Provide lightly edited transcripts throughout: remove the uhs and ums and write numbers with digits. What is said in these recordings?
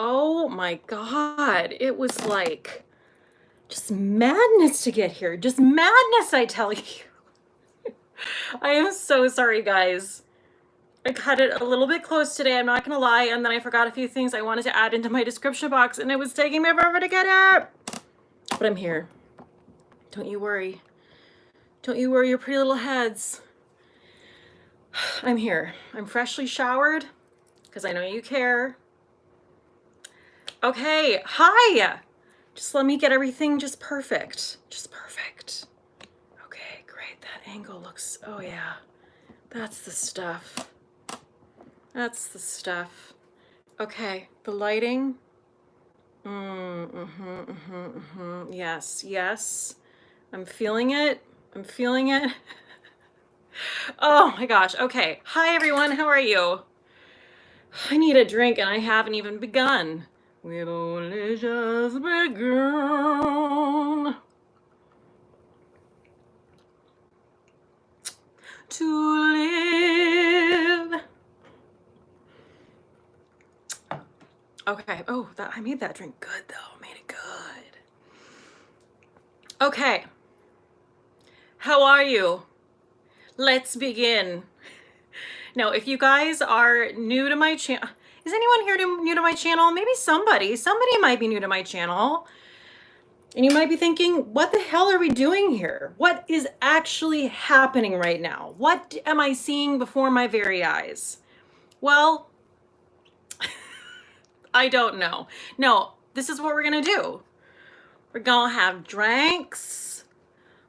Oh my God. It was like just madness to get here. Just madness, I tell you. I am so sorry, guys. I cut it a little bit close today, I'm not gonna lie, and then I forgot a few things I wanted to add into my description box, and it was taking me forever to get it. But I'm here. Don't you worry. Don't you worry your pretty little heads. I'm here. I'm freshly showered, because I know you care. Okay, hi! Just let me get everything just perfect. Just perfect. Okay, great. That angle looks, oh yeah. That's the stuff. That's the stuff. Okay, the lighting. Yes, yes. I'm feeling it. I'm feeling it. Oh my gosh. Okay. Hi everyone. How are you? I need a drink and I haven't even begun. We've only just begun to live. Okay. Oh, I made that drink good though. I made it good. Okay. How are you? Let's begin. Now, if you guys are new to my channel, is anyone here new to my channel? Maybe somebody might be new to my channel. And you might be thinking, what the hell are we doing here? What is actually happening right now? What am I seeing before my very eyes? Well, I don't know. No, this is what we're gonna do. We're gonna have drinks.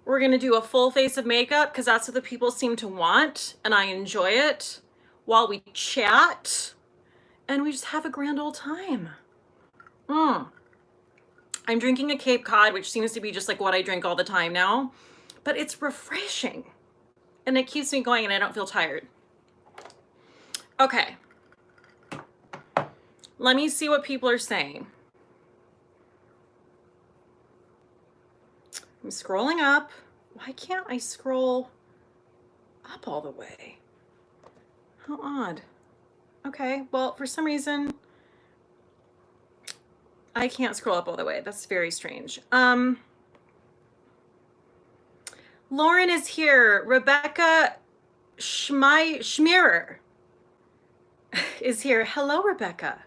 We're gonna do a full face of makeup because that's what the people seem to want, and I enjoy it, while we chat, and we just have a grand old time. I'm drinking a Cape Cod, which seems to be just like what I drink all the time now, but it's refreshing, and it keeps me going, and I don't feel tired. Okay. Let me see what people are saying. I'm scrolling up. Why can't I scroll up all the way? How odd. Okay, well, for some reason, I can't scroll up all the way. That's very strange. Lauren is here. Rebecca Schmierer is here. Hello, Rebecca.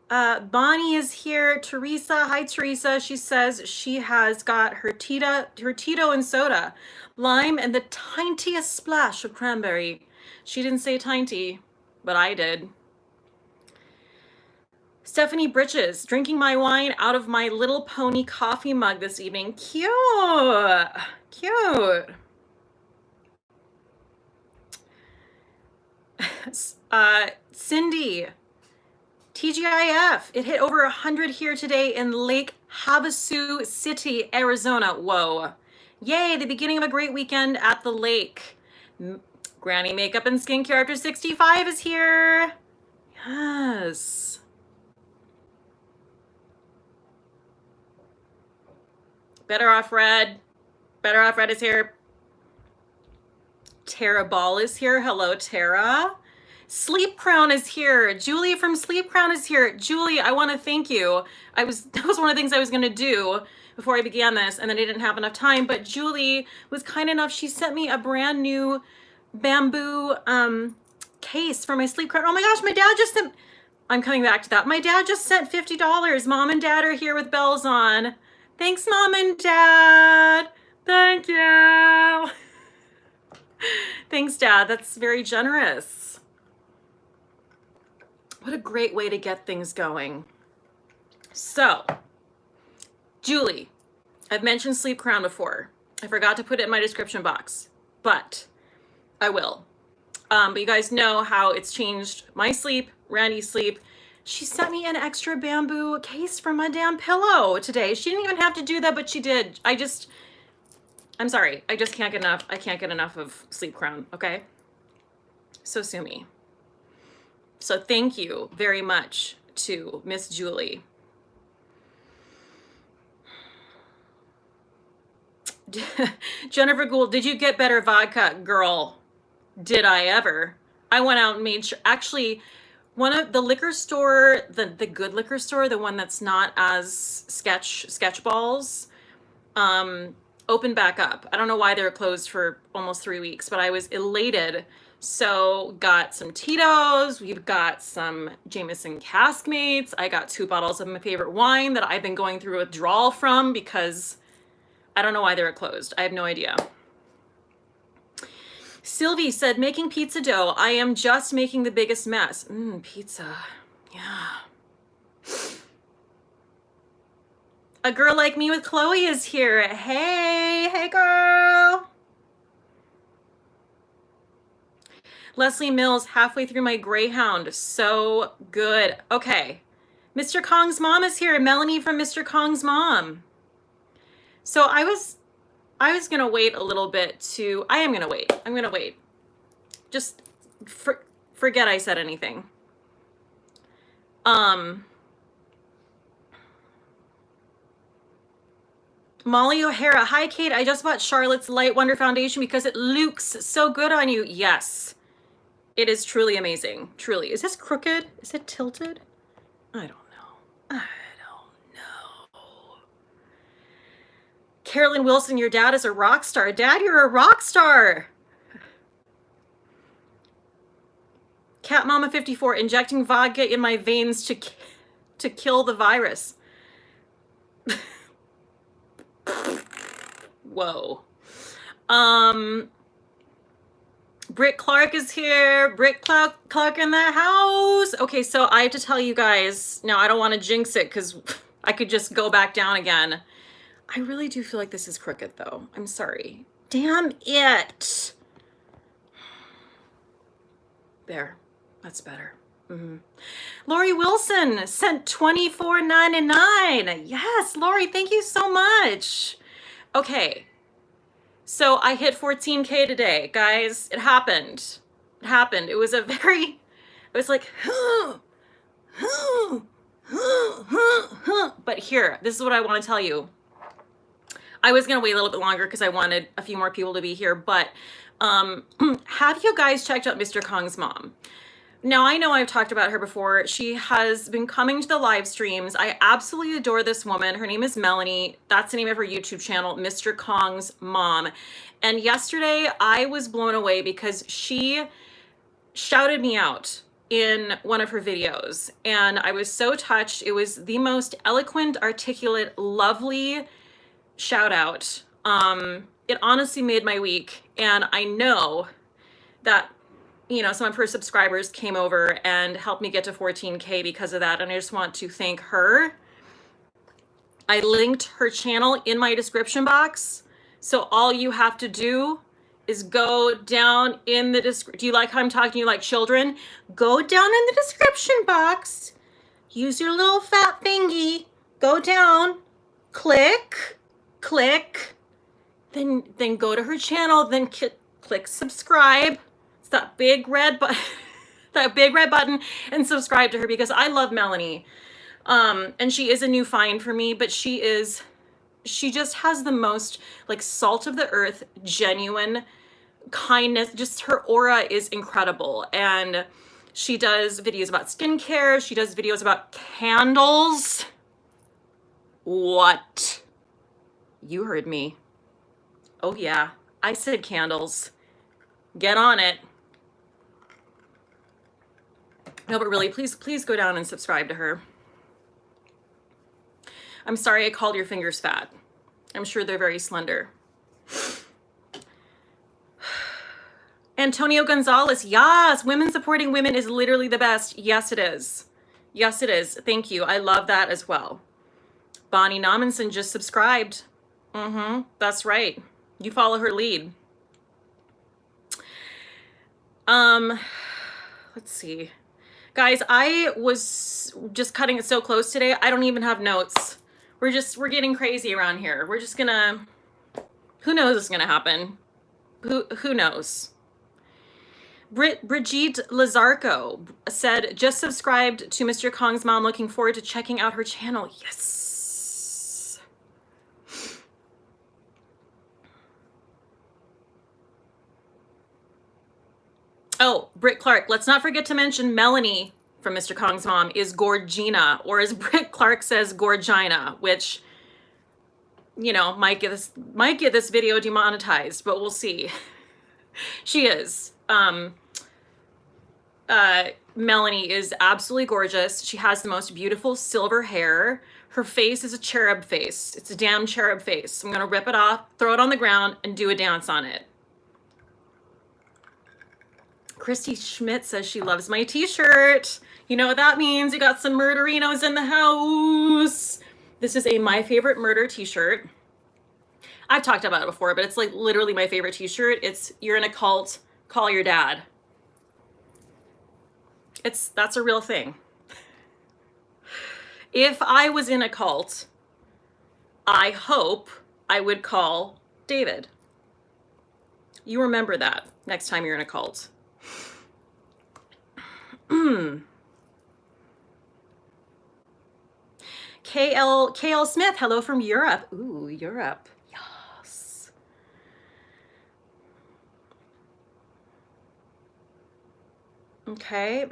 Bonnie is here. Teresa, hi Teresa. She says she has got her Tito and soda, lime, and the tiniest splash of cranberry. She didn't say tiny, but I did. Stephanie Britches, drinking my wine out of my Little Pony coffee mug this evening. Cute, cute. Cindy, TGIF, it hit over 100 here today in Lake Havasu City, Arizona. Whoa. Yay, the beginning of a great weekend at the lake. Granny Makeup and Skincare After 65 is here. Yes. Better Off Red. Better Off Red is here. Tara Ball is here. Hello, Tara. Sleep Crown is here. Julie from Sleep Crown is here. Julie, I want to thank you. That was one of the things I was going to do before I began this, and then I didn't have enough time, but Julie was kind enough. She sent me a brand new bamboo case for my Sleep Crown. Oh my gosh, my dad just sent, I'm coming back to that. My dad just sent $50. Mom and Dad are here with bells on. Thanks, Mom and Dad. Thank you. Thanks, Dad. That's very generous. What a great way to get things going. So, Julie, I've mentioned Sleep Crown before. I forgot to put it in my description box, but I will. But you guys know how it's changed my sleep, Randy's sleep. She sent me an extra bamboo case for my damn pillow today. She didn't even have to do that, but she did. I'm sorry. I just can't get enough. I can't get enough of Sleep Crown, okay? So sue me. So thank you very much to Miss Julie. Jennifer Gould, did you get better vodka? Girl, did I ever? I went out and made sure. Actually, one of the liquor store, the good liquor store, the one that's not as sketch balls, opened back up. I don't know why they were closed for almost 3 weeks, but I was elated. So got some Tito's, we've got some Jameson Caskmates. I got 2 bottles of my favorite wine that I've been going through a withdrawal from because I don't know why they were closed. I have no idea. Sylvie said, making pizza dough. I am just making the biggest mess. Pizza. Yeah. A girl like me with Chloe is here. Hey girl. Leslie Mills, halfway through my Greyhound. So good. Okay. Mr. Kong's mom is here. Melanie from Mr. Kong's mom. So I was going to wait a little bit I am going to wait. I'm going to wait. Just forget I said anything. Molly O'Hara. Hi, Kate. I just bought Charlotte's Light Wonder Foundation because it looks so good on you. Yes. It is truly amazing. Truly. Is this crooked? Is it tilted? I don't know. Carolyn Wilson, your dad is a rock star. Dad, you're a rock star. Cat Mama 54, injecting vodka in my veins to kill the virus. Whoa. Britt Clark is here. Britt Clark in the house. Okay, so I have to tell you guys, now I don't want to jinx it because I could just go back down again. I really do feel like this is crooked though. I'm sorry. Damn it. There, that's better. Lori Wilson sent $24.99. Yes, Lori, thank you so much. Okay, so I hit 14K today, guys. It happened. It happened. It was like, but here, this is what I want to tell you. I was going to wait a little bit longer because I wanted a few more people to be here, but have you guys checked out Mr. Kong's mom? Now, I know I've talked about her before. She has been coming to the live streams. I absolutely adore this woman. Her name is Melanie. That's the name of her YouTube channel, Mr. Kong's mom. And yesterday I was blown away because she shouted me out in one of her videos. And I was so touched. It was the most eloquent, articulate, lovely shout out. It honestly made my week. And I know that, you know, some of her subscribers came over and helped me get to 14K because of that. And I just want to thank her. I linked her channel in my description box. So all you have to do is go down in the description. Do you like how I'm talking to you like children? Go down in the description box. Use your little fat thingy. Go down. Click. Then go to her channel. Then click subscribe. It's that big red button. That big red button, and subscribe to her because I love Melanie. And she is a new find for me, but she just has the most like salt of the earth, genuine kindness. Just her aura is incredible. And she does videos about skincare. She does videos about candles. What? You heard me. Oh yeah, I said candles. Get on it. No, but really, please go down and subscribe to her. I'm sorry I called your fingers fat. I'm sure they're very slender. Antonio Gonzalez, yes, women supporting women is literally the best. Yes, it is. Yes, it is. Thank you. I love that as well. Bonnie Nominson just subscribed. That's right. You follow her lead. Let's see. Guys, I was just cutting it so close today. I don't even have notes. We're getting crazy around here. We're just gonna, who knows what's gonna happen? Who knows? Brigitte Lazarco said, just subscribed to Mr. Kong's mom. Looking forward to checking out her channel. Yes. Oh, Britt Clark. Let's not forget to mention Melanie. from Mr. Kong's mom is Gorgina, or as Britt Clark says, Gorgina, which, you know, might get this video demonetized, but we'll see. She is. Melanie is absolutely gorgeous. She has the most beautiful silver hair. Her face is a cherub face. It's a damn cherub face. I'm gonna rip it off, throw it on the ground, and do a dance on it. Christy Schmidt says she loves my t-shirt. You know what that means? You got some murderinos in the house. This is a My Favorite Murder t-shirt. I've talked about it before, but it's like literally my favorite t-shirt. It's "You're in a cult, call your dad." That's a real thing. If I was in a cult, I hope I would call David. You remember that next time you're in a cult. KL Smith, hello from Europe. Ooh, Europe. Yes. Okay.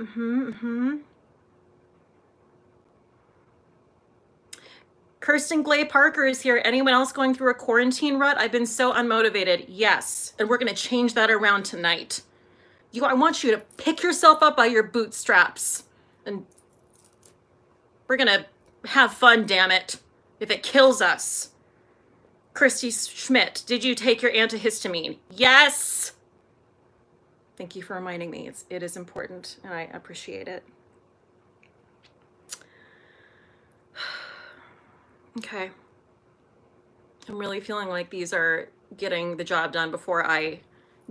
Kirsten Glay Parker is here. Anyone else going through a quarantine rut? I've been so unmotivated. Yes. And we're going to change that around tonight. I want you to pick yourself up by your bootstraps. And we're going to have fun, damn it. If it kills us. Christy Schmidt, did you take your antihistamine? Yes. Thank you for reminding me. It is important, and I appreciate it. Okay. I'm really feeling like these are getting the job done before I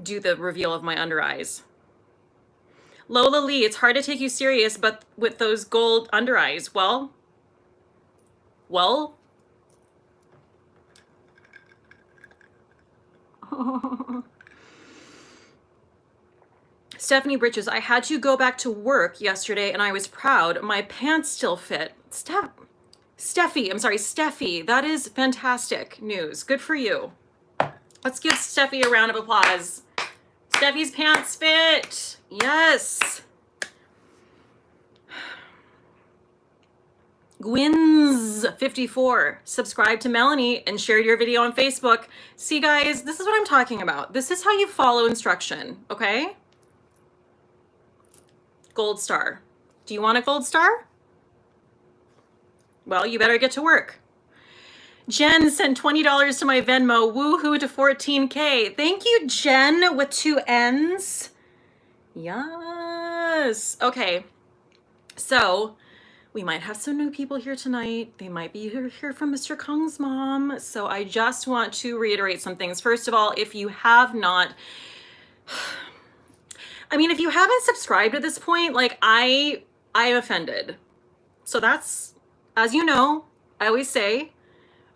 do the reveal of my under eyes. Lola Lee, it's hard to take you serious, but with those gold under eyes, well. Stephanie Bridges, I had to go back to work yesterday and I was proud. My pants still fit. Steffi, that is fantastic news. Good for you. Let's give Steffi a round of applause. Steffi's pants fit. Yes. Gwyn's54, subscribe to Melanie and share your video on Facebook. See guys, this is what I'm talking about. This is how you follow instruction, okay? Gold star. Do you want a gold star? Well, you better get to work. Jen sent $20 to my Venmo. Woohoo to 14K. Thank you, Jen, with 2 N's. Yes. Okay. So we might have some new people here tonight. They might be here from Mr. Kong's mom. So I just want to reiterate some things. First of all, if you have not, if you haven't subscribed at this point, like I am offended. So that's, as you know, I always say,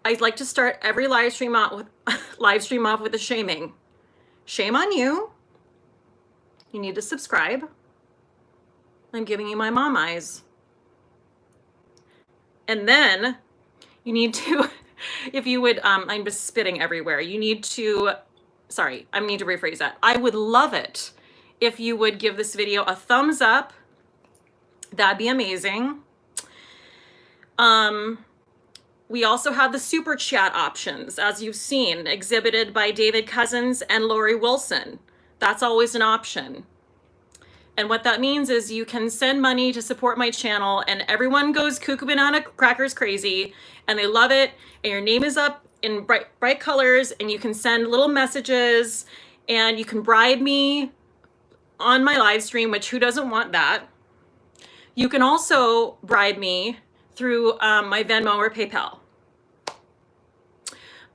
I'd like to start every live stream off with a shaming. Shame on you. You need to subscribe. I'm giving you my mom eyes. And then you need to, if you would, I'm just spitting everywhere. You need to, I need to rephrase that. I would love it if you would give this video a thumbs up. That'd be amazing. We also have the super chat options, as you've seen, exhibited by David Cousins and Lori Wilson. That's always an option. And what that means is you can send money to support my channel and everyone goes cuckoo banana crackers crazy and they love it. And your name is up in bright colors and you can send little messages and you can bribe me on my live stream, which who doesn't want that? You can also bribe me through my Venmo or PayPal.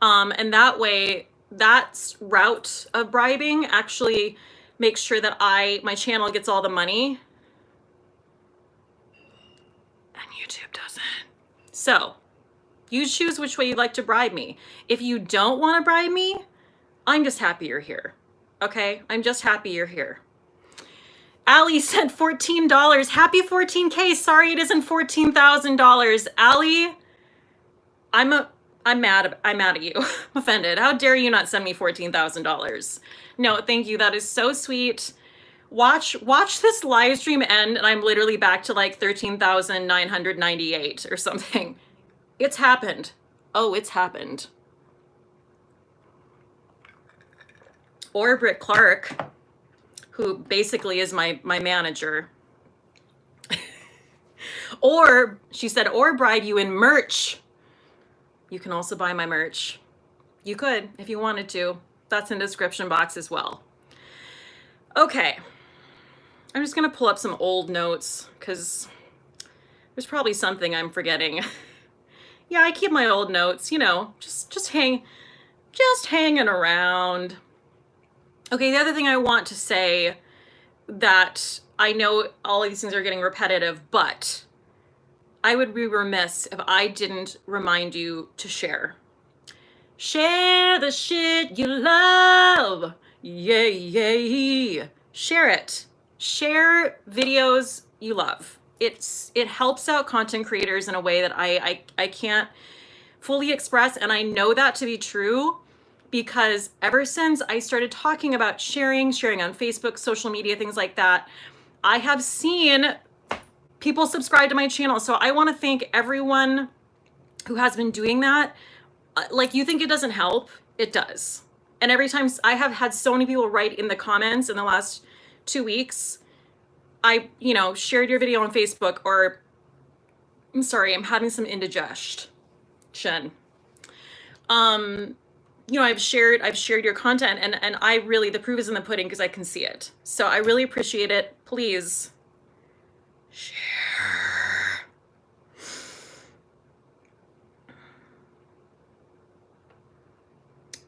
And that way, that route of bribing actually makes sure that my channel gets all the money and YouTube doesn't. So you choose which way you'd like to bribe me. If you don't want to bribe me, I'm just happy you're here. Okay? I'm just happy you're here. Allie sent $14. Happy 14K. Sorry it isn't $14,000. Allie, I'm mad at you. I'm offended. How dare you not send me $14,000? No, thank you. That is so sweet. Watch this live stream end and I'm literally back to like 13,998 or something. It's happened. Oh, it's happened. Or Britt Clark, who basically is my manager. Or she said, or bribe you in merch. You can also buy my merch. You could if you wanted to. That's in the description box as well. Okay. I'm just going to pull up some old notes because there's probably something I'm forgetting. Yeah, I keep my old notes, you know, just hanging around. Okay, the other thing I want to say, that I know all of these things are getting repetitive, but I would be remiss if I didn't remind you to share. Share the shit you love. Yay. Share it. Share videos you love. It helps out content creators in a way that I can't fully express, and I know that to be true because ever since I started talking about sharing on Facebook, social media, things like that, I have seen people subscribe to my channel. So I want to thank everyone who has been doing that. Like, you think it doesn't help? It does. And every time, I have had so many people write in the comments in the last 2 weeks, I, you know, shared your video on Facebook, or I'm sorry, I'm having some indigestion. You know, I've shared your content, and I really, the proof is in the pudding because I can see it. So I really appreciate it. Please share.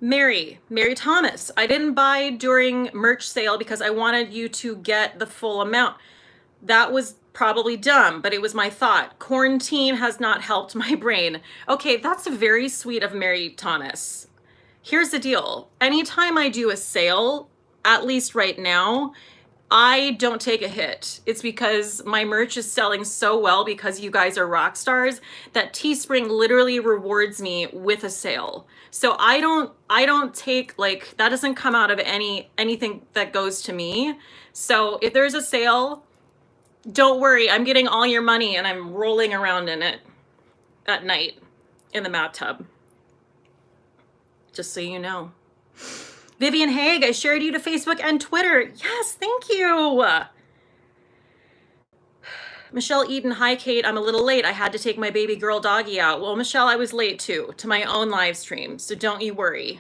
Mary Thomas, I didn't buy during merch sale because I wanted you to get the full amount. That was probably dumb, but it was my thought. Quarantine has not helped my brain. Okay, that's very sweet of Mary Thomas. Here's the deal. Anytime I do a sale, at least right now, I don't take a hit. It's because my merch is selling so well because you guys are rock stars that Teespring literally rewards me with a sale. So I don't take, like, that doesn't come out of anything that goes to me. So if there's a sale, don't worry, I'm getting all your money and I'm rolling around in it at night in the bathtub. Just so you know. Vivian Haig, I shared you to Facebook and Twitter. Yes, thank you. Michelle Eden, hi Kate, I'm a little late. I had to take my baby girl doggy out. Well, Michelle, I was late too, to my own live stream, so don't you worry.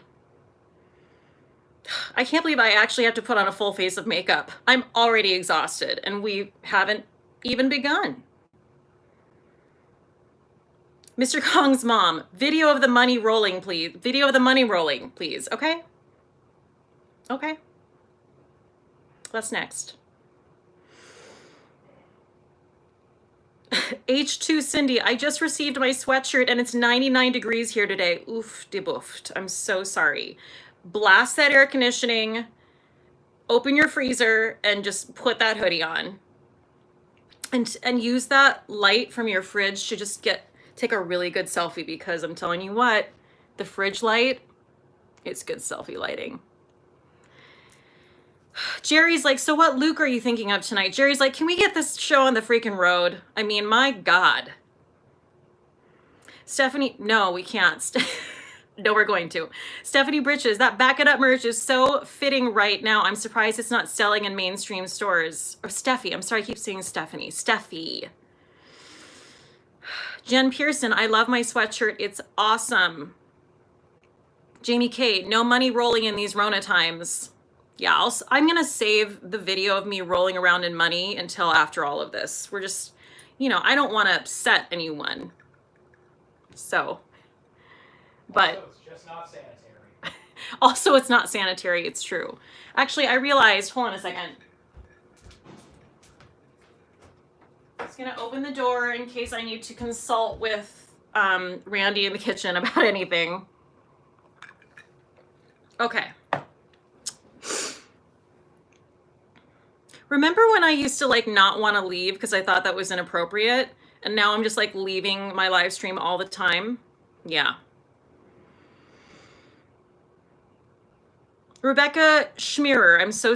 I can't believe I actually have to put on a full face of makeup. I'm already exhausted, and we haven't even begun. Mr. Kong's mom, video of the money rolling, please. Video of the money rolling, please, okay? Okay. What's next? H2 Cindy, I just received my sweatshirt and it's 99 degrees here today. Oof de boofed. I'm so sorry. Blast that air conditioning, open your freezer, and just put that hoodie on. And use that light from your fridge to just take a really good selfie, because I'm telling you what, the fridge light, it's good selfie lighting. Jerry's like, so what Luke are you thinking of tonight? Jerry's like, can we get this show on the freaking road? I mean, my God. Stephanie, no, we can't. No, we're going to. Stephanie Britches, that Back It Up merch is so fitting right now. I'm surprised it's not selling in mainstream stores. Or Steffi, I'm sorry, I keep saying Stephanie. Steffi. Jen Pearson, I love my sweatshirt. It's awesome. Jamie K, no money rolling in these Rona times. Yeah, I'm going to save the video of me rolling around in money until after all of this. We're just, you know, I don't want to upset anyone. So, but. Also, it's just not sanitary. Also, it's not sanitary. It's true. Actually, I realized, hold on a second. I'm just going to open the door in case I need to consult with Randy in the kitchen about anything. Okay. Remember when I used to like not want to leave because I thought that was inappropriate, and now I'm just like leaving my live stream all the time? Yeah. Rebecca Schmierer, I'm so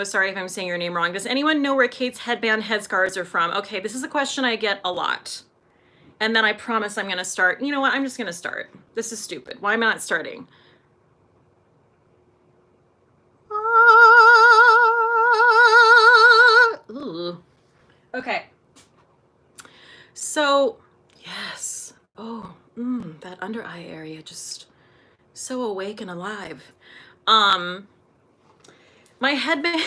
sorry if I'm saying your name wrong. Does anyone know where Cate's headband headscarves are from? Okay, this is a question I get a lot. And then I promise I'm gonna start. You know what, I'm just gonna start. This is stupid. Why am I not starting? Ooh. Okay. So, yes. Oh, that under eye area, just so awake and alive. My headband,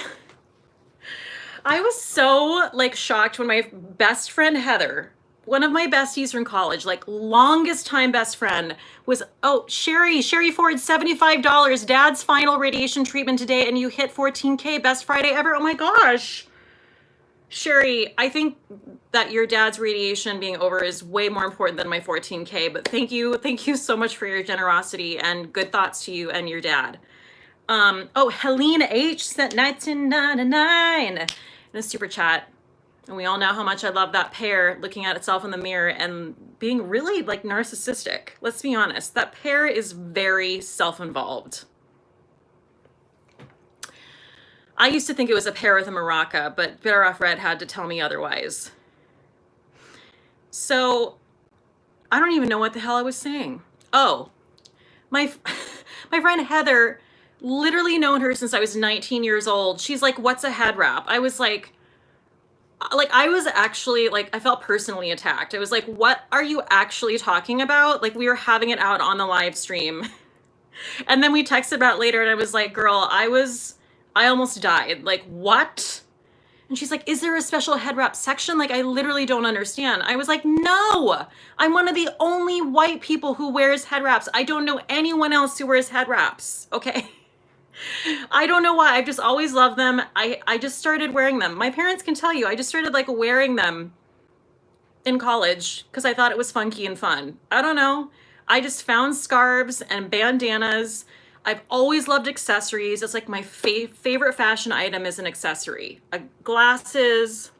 I was so like shocked when my best friend Heather, one of my besties from college, like longest time best friend, was, oh, Sherry Ford, $75, dad's final radiation treatment today, and you hit 14K, best Friday ever. Oh my gosh. Sherry, I think that your dad's radiation being over is way more important than my 14K, but thank you so much for your generosity, and good thoughts to you and your dad. Oh, Helene H sent 1999 in a super chat. And we all know how much I love that pair looking at itself in the mirror and being really like narcissistic. Let's be honest, that pair is very self-involved. I used to think it was a pair with a maraca, but Better Off Red had to tell me otherwise. So I don't even know what the hell I was saying. Oh, my friend Heather, literally known her since I was 19 years old. She's like, what's a head wrap? I was like, I was actually like, I felt personally attacked. I was like, what are you actually talking about? Like, we were having it out on the live stream. And then we texted about it later, and I was like, girl, I almost died. Like, what? And she's like, is there a special head wrap section? Like, I literally don't understand. I was like, no, I'm one of the only white people who wears head wraps. I don't know anyone else who wears head wraps. Okay. I don't know why. I've just always loved them. I just started wearing them. My parents can tell you, I just started like wearing them in college because I thought it was funky and fun. I don't know. I just found scarves and bandanas. I've always loved accessories. It's like my favorite fashion item is an accessory. Glasses,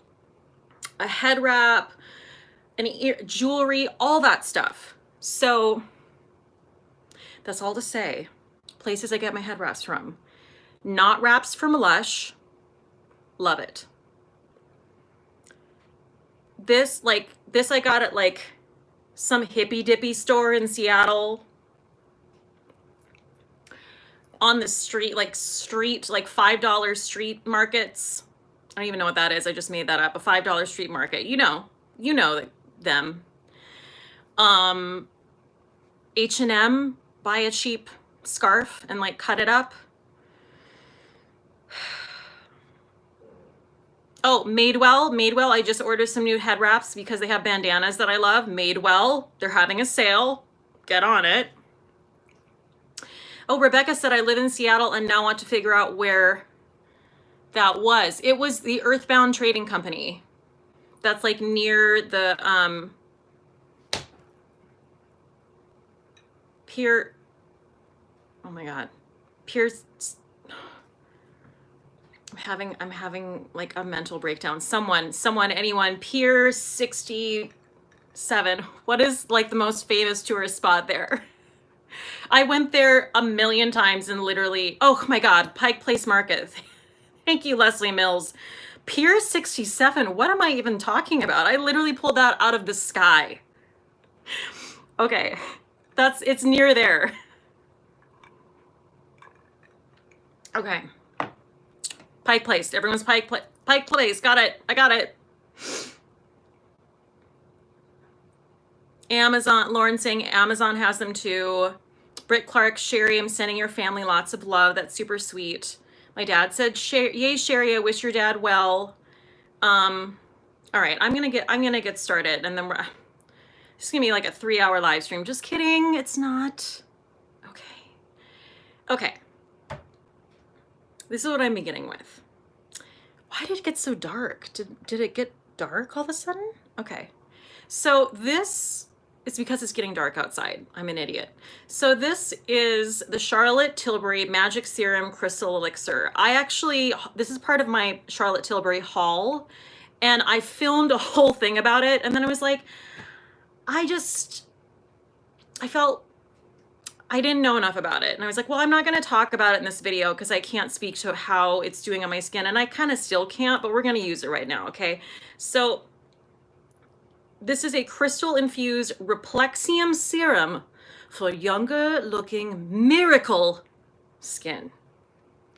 a head wrap, jewelry, all that stuff. So that's all to say. Places I get my head wraps from. Not wraps from Lush. Love it. This I got at like some hippy dippy store in Seattle. On the street, like $5 street markets. I don't even know what that is. I just made that up. A $5 street market. You know them. H&M, buy a cheap scarf and like cut it up. Oh, Madewell, I just ordered some new head wraps because they have bandanas that I love. Madewell, they're having a sale. Get on it. Oh, Rebecca said, I live in Seattle and now want to figure out where that was. It was the Earthbound Trading Company. That's like near the Pier. Oh my God. Pierce. I'm having like a mental breakdown. Anyone. Pier 67. What is like the most famous tourist spot there? I went there a million times and literally, oh my God, Pike Place Market. Thank you, Leslie Mills. Pier 67, what am I even talking about? I literally pulled that out of the sky. Okay, it's near there. Okay. Pike Place, everyone's Pike Place, got it, I got it. Amazon, Lauren saying Amazon has them too. Britt Clark, Sherry, I'm sending your family lots of love. That's super sweet. My dad said, yay, Sherry, I wish your dad well. All right, I'm gonna get started, and then it's gonna be like a 3-hour live stream. Just kidding, it's not. Okay. This is what I'm beginning with. Why did it get so dark? Did it get dark all of a sudden? Okay. So this is because it's getting dark outside. I'm an idiot. So this is the Charlotte Tilbury Magic Serum Crystal Elixir. This is part of my Charlotte Tilbury haul, and I filmed a whole thing about it, and then I was like, I felt I didn't know enough about it. And I was like, well, I'm not going to talk about it in this video because I can't speak to how it's doing on my skin. And I kind of still can't, but we're going to use it right now. Okay. So this is a crystal infused Replexium serum for younger looking miracle skin.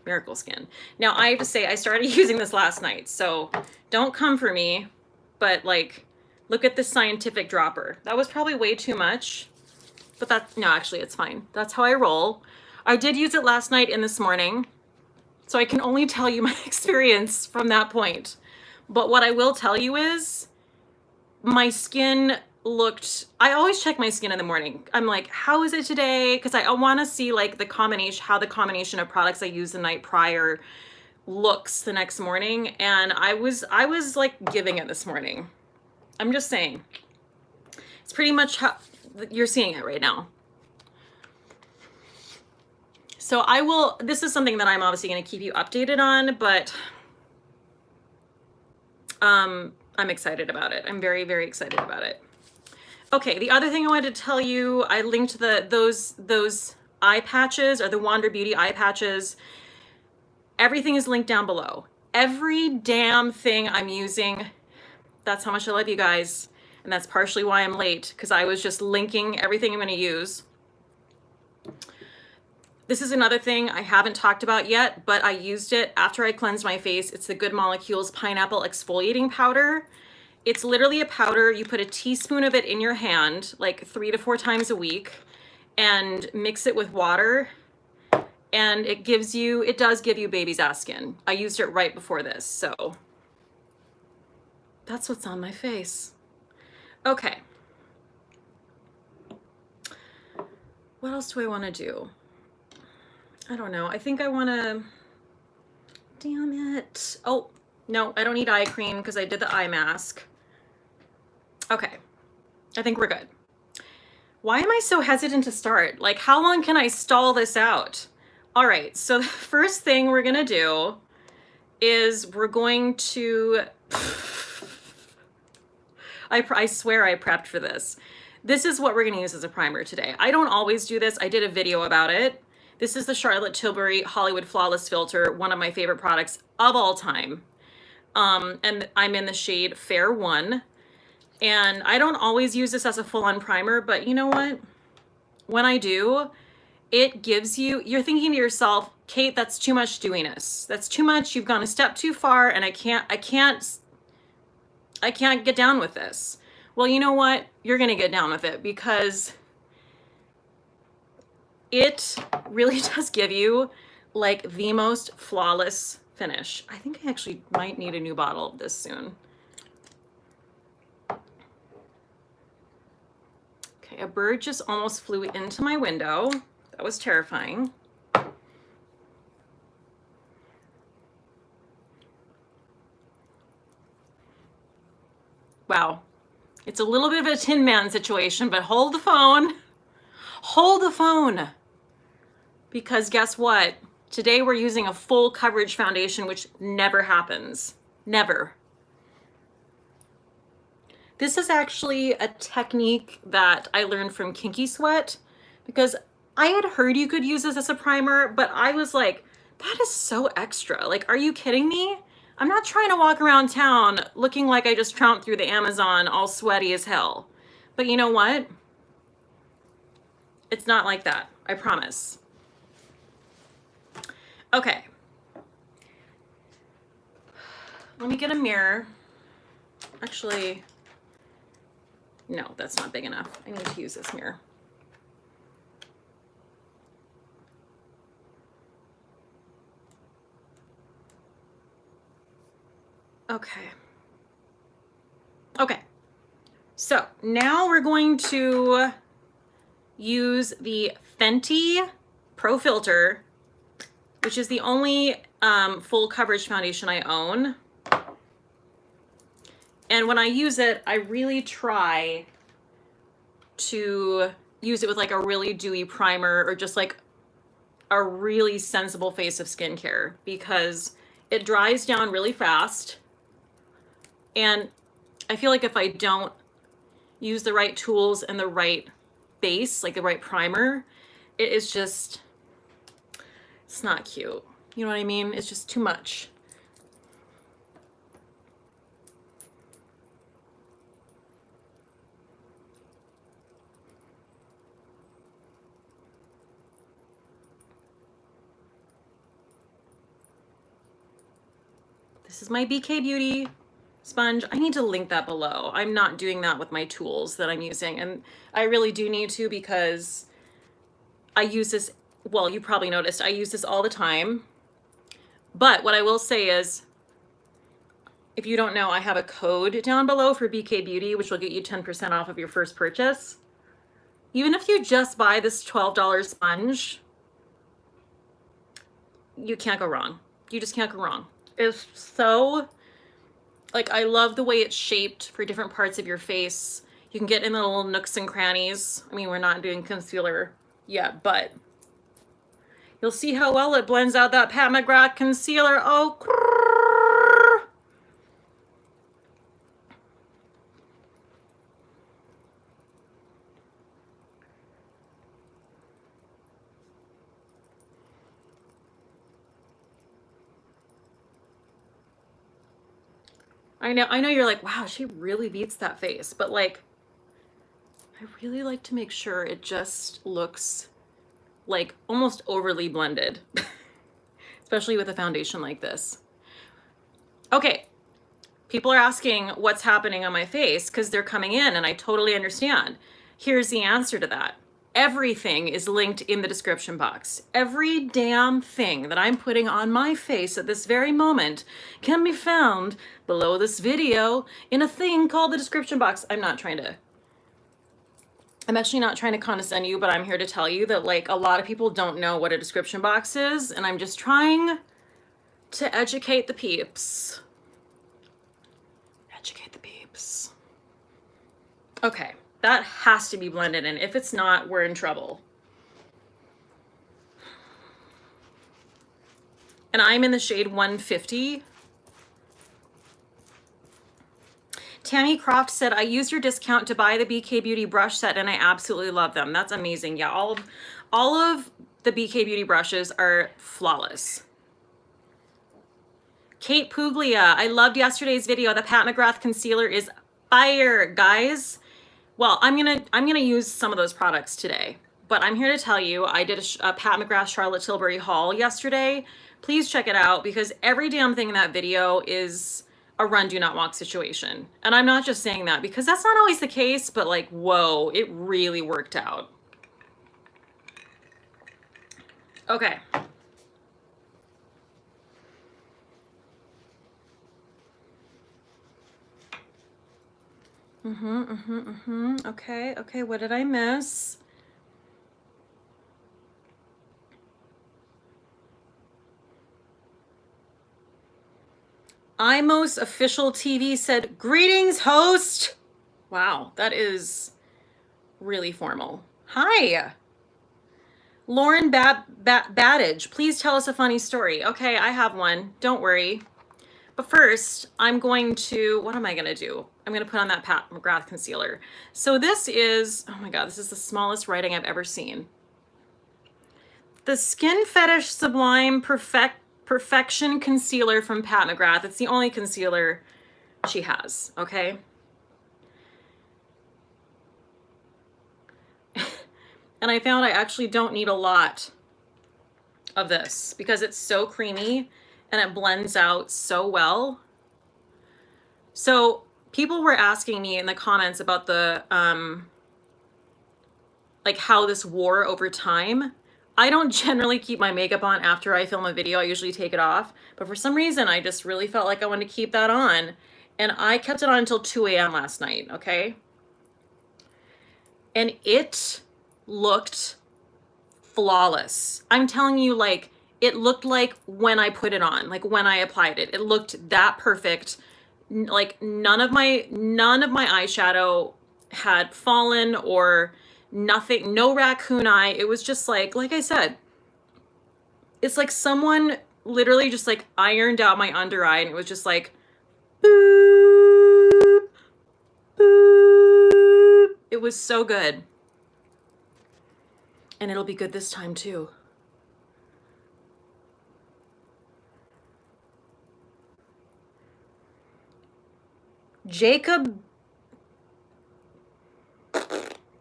Miracle skin. Now I have to say I started using this last night, so don't come for me, but like, look at this scientific dropper. That was probably way too much. But no, actually it's fine. That's how I roll. I did use it last night and this morning, so I can only tell you my experience from that point. But what I will tell you is my skin looked, I always check my skin in the morning. I'm like, how is it today? Because I want to see like the combination, how the combination of products I used the night prior looks the next morning. And I was like giving it this morning. I'm just saying. It's pretty much how you're seeing it right now. So this is something that I'm obviously going to keep you updated on, but I'm excited about it. I'm very, very excited about it. Okay, the other thing I wanted to tell you, I linked those eye patches, or the Wander Beauty eye patches. Everything is linked down below. Every damn thing I'm using. That's how much I love you guys. And that's partially why I'm late, because I was just linking everything I'm going to use. This is another thing I haven't talked about yet, but I used it after I cleansed my face. It's the Good Molecules Pineapple Exfoliating Powder. It's literally a powder. You put a teaspoon of it in your hand, like 3 to 4 times a week, and mix it with water. And it does give you baby's ass skin. I used it right before this, so that's what's on my face. Okay. What else do I want to do? I don't know. I think I want to, damn it. Oh, no, I don't need eye cream because I did the eye mask. Okay. I think we're good. Why am I so hesitant to start? Like, how long can I stall this out? All right. So the first thing we're going to do is we're going to, I swear I prepped for this. This is what we're going to use as a primer today. I don't always do this. I did a video about it. This is the Charlotte Tilbury Hollywood Flawless Filter, one of my favorite products of all time. And I'm in the shade Fair 1. And I don't always use this as a full-on primer, but you know what? When I do, it gives you, you're thinking to yourself, Kate, that's too much dewiness. That's too much. You've gone a step too far, and I can't get down with this. Well, you know what? You're going to get down with it because it really does give you like the most flawless finish. I think I actually might need a new bottle of this soon. Okay, a bird just almost flew into my window. That was terrifying. Wow. It's a little bit of a Tin Man situation, but hold the phone. Hold the phone. Because guess what? Today we're using a full coverage foundation, which never happens. Never. This is actually a technique that I learned from Kinky Sweat, because I had heard you could use this as a primer, but I was like, that is so extra. Like, are you kidding me? I'm not trying to walk around town looking like I just trounced through the Amazon all sweaty as hell. But you know what? It's not like that. I promise. Okay. Let me get a mirror. Actually, no, that's not big enough. I need to use this mirror. Okay. Okay. So now we're going to use the Fenty Pro Filter, which is the only full coverage foundation I own. And when I use it, I really try to use it with like a really dewy primer or just like a really sensible face of skincare, because it dries down really fast. And I feel like if I don't use the right tools and the right base, like the right primer, it is just, it's not cute. You know what I mean? It's just too much. This is my BK Beauty sponge. I need to link that below. I'm not doing that with my tools that I'm using, and I really do need to, because I use this, well, you probably noticed, I use this all the time. But what I will say is, if you don't know, I have a code down below for BK Beauty, which will get you 10% off of your first purchase. Even if you just buy this $12 sponge, you can't go wrong. You just can't go wrong. It's so, like, I love the way it's shaped for different parts of your face. You can get in the little nooks and crannies. I mean, we're not doing concealer yet, but you'll see how well it blends out that Pat McGrath concealer. Oh, I know you're like, wow, she really beats that face, but like, I really like to make sure it just looks like almost overly blended, especially with a foundation like this. Okay, people are asking what's happening on my face because they're coming in, and I totally understand. Here's the answer to that. Everything is linked in the description box. Every damn thing that I'm putting on my face at this very moment can be found below this video in a thing called the description box. I'm actually not trying to condescend you, but I'm here to tell you that, like, a lot of people don't know what a description box is, and I'm just trying to educate the peeps. Educate the peeps. Okay, that has to be blended in. If it's not, we're in trouble. And I'm in the shade 150. Tammy Croft said, I used your discount to buy the BK Beauty brush set and I absolutely love them. That's amazing. Yeah, all of the BK Beauty brushes are flawless. Kate Puglia, I loved yesterday's video. The Pat McGrath concealer is fire, guys. Well, I'm gonna use some of those products today, but I'm here to tell you I did a Pat McGrath Charlotte Tilbury haul yesterday. Please check it out, because every damn thing in that video is a run, do not walk situation. And I'm not just saying that because that's not always the case, but like, whoa, it really worked out. Okay. Okay, what did I miss? IMOS official TV said, greetings, host. Wow, that is really formal. Hi. Lauren Baddage, please tell us a funny story. Okay, I have one. Don't worry. But first, I'm going to, what am I going to do? I'm going to put on that Pat McGrath concealer. So this is, oh my God, this is the smallest writing I've ever seen. The Skin Fetish Sublime Perfection Concealer from Pat McGrath. It's the only concealer she has, okay? And I found I actually don't need a lot of this because it's so creamy and it blends out so well. So people were asking me in the comments about the, like how this wore over time. I don't generally keep my makeup on after I film a video. I usually take it off. But for some reason, I just really felt like I wanted to keep that on. And I kept it on until 2 a.m. last night, okay? And it looked flawless. I'm telling you, like, it looked like when I put it on, like when I applied it. It looked that perfect. Like none of my eyeshadow had fallen or nothing, no raccoon eye. It was just like I said, it's like someone literally just like ironed out my under eye and it was just like, boop, boop. It was so good. And it'll be good this time too. Jacob.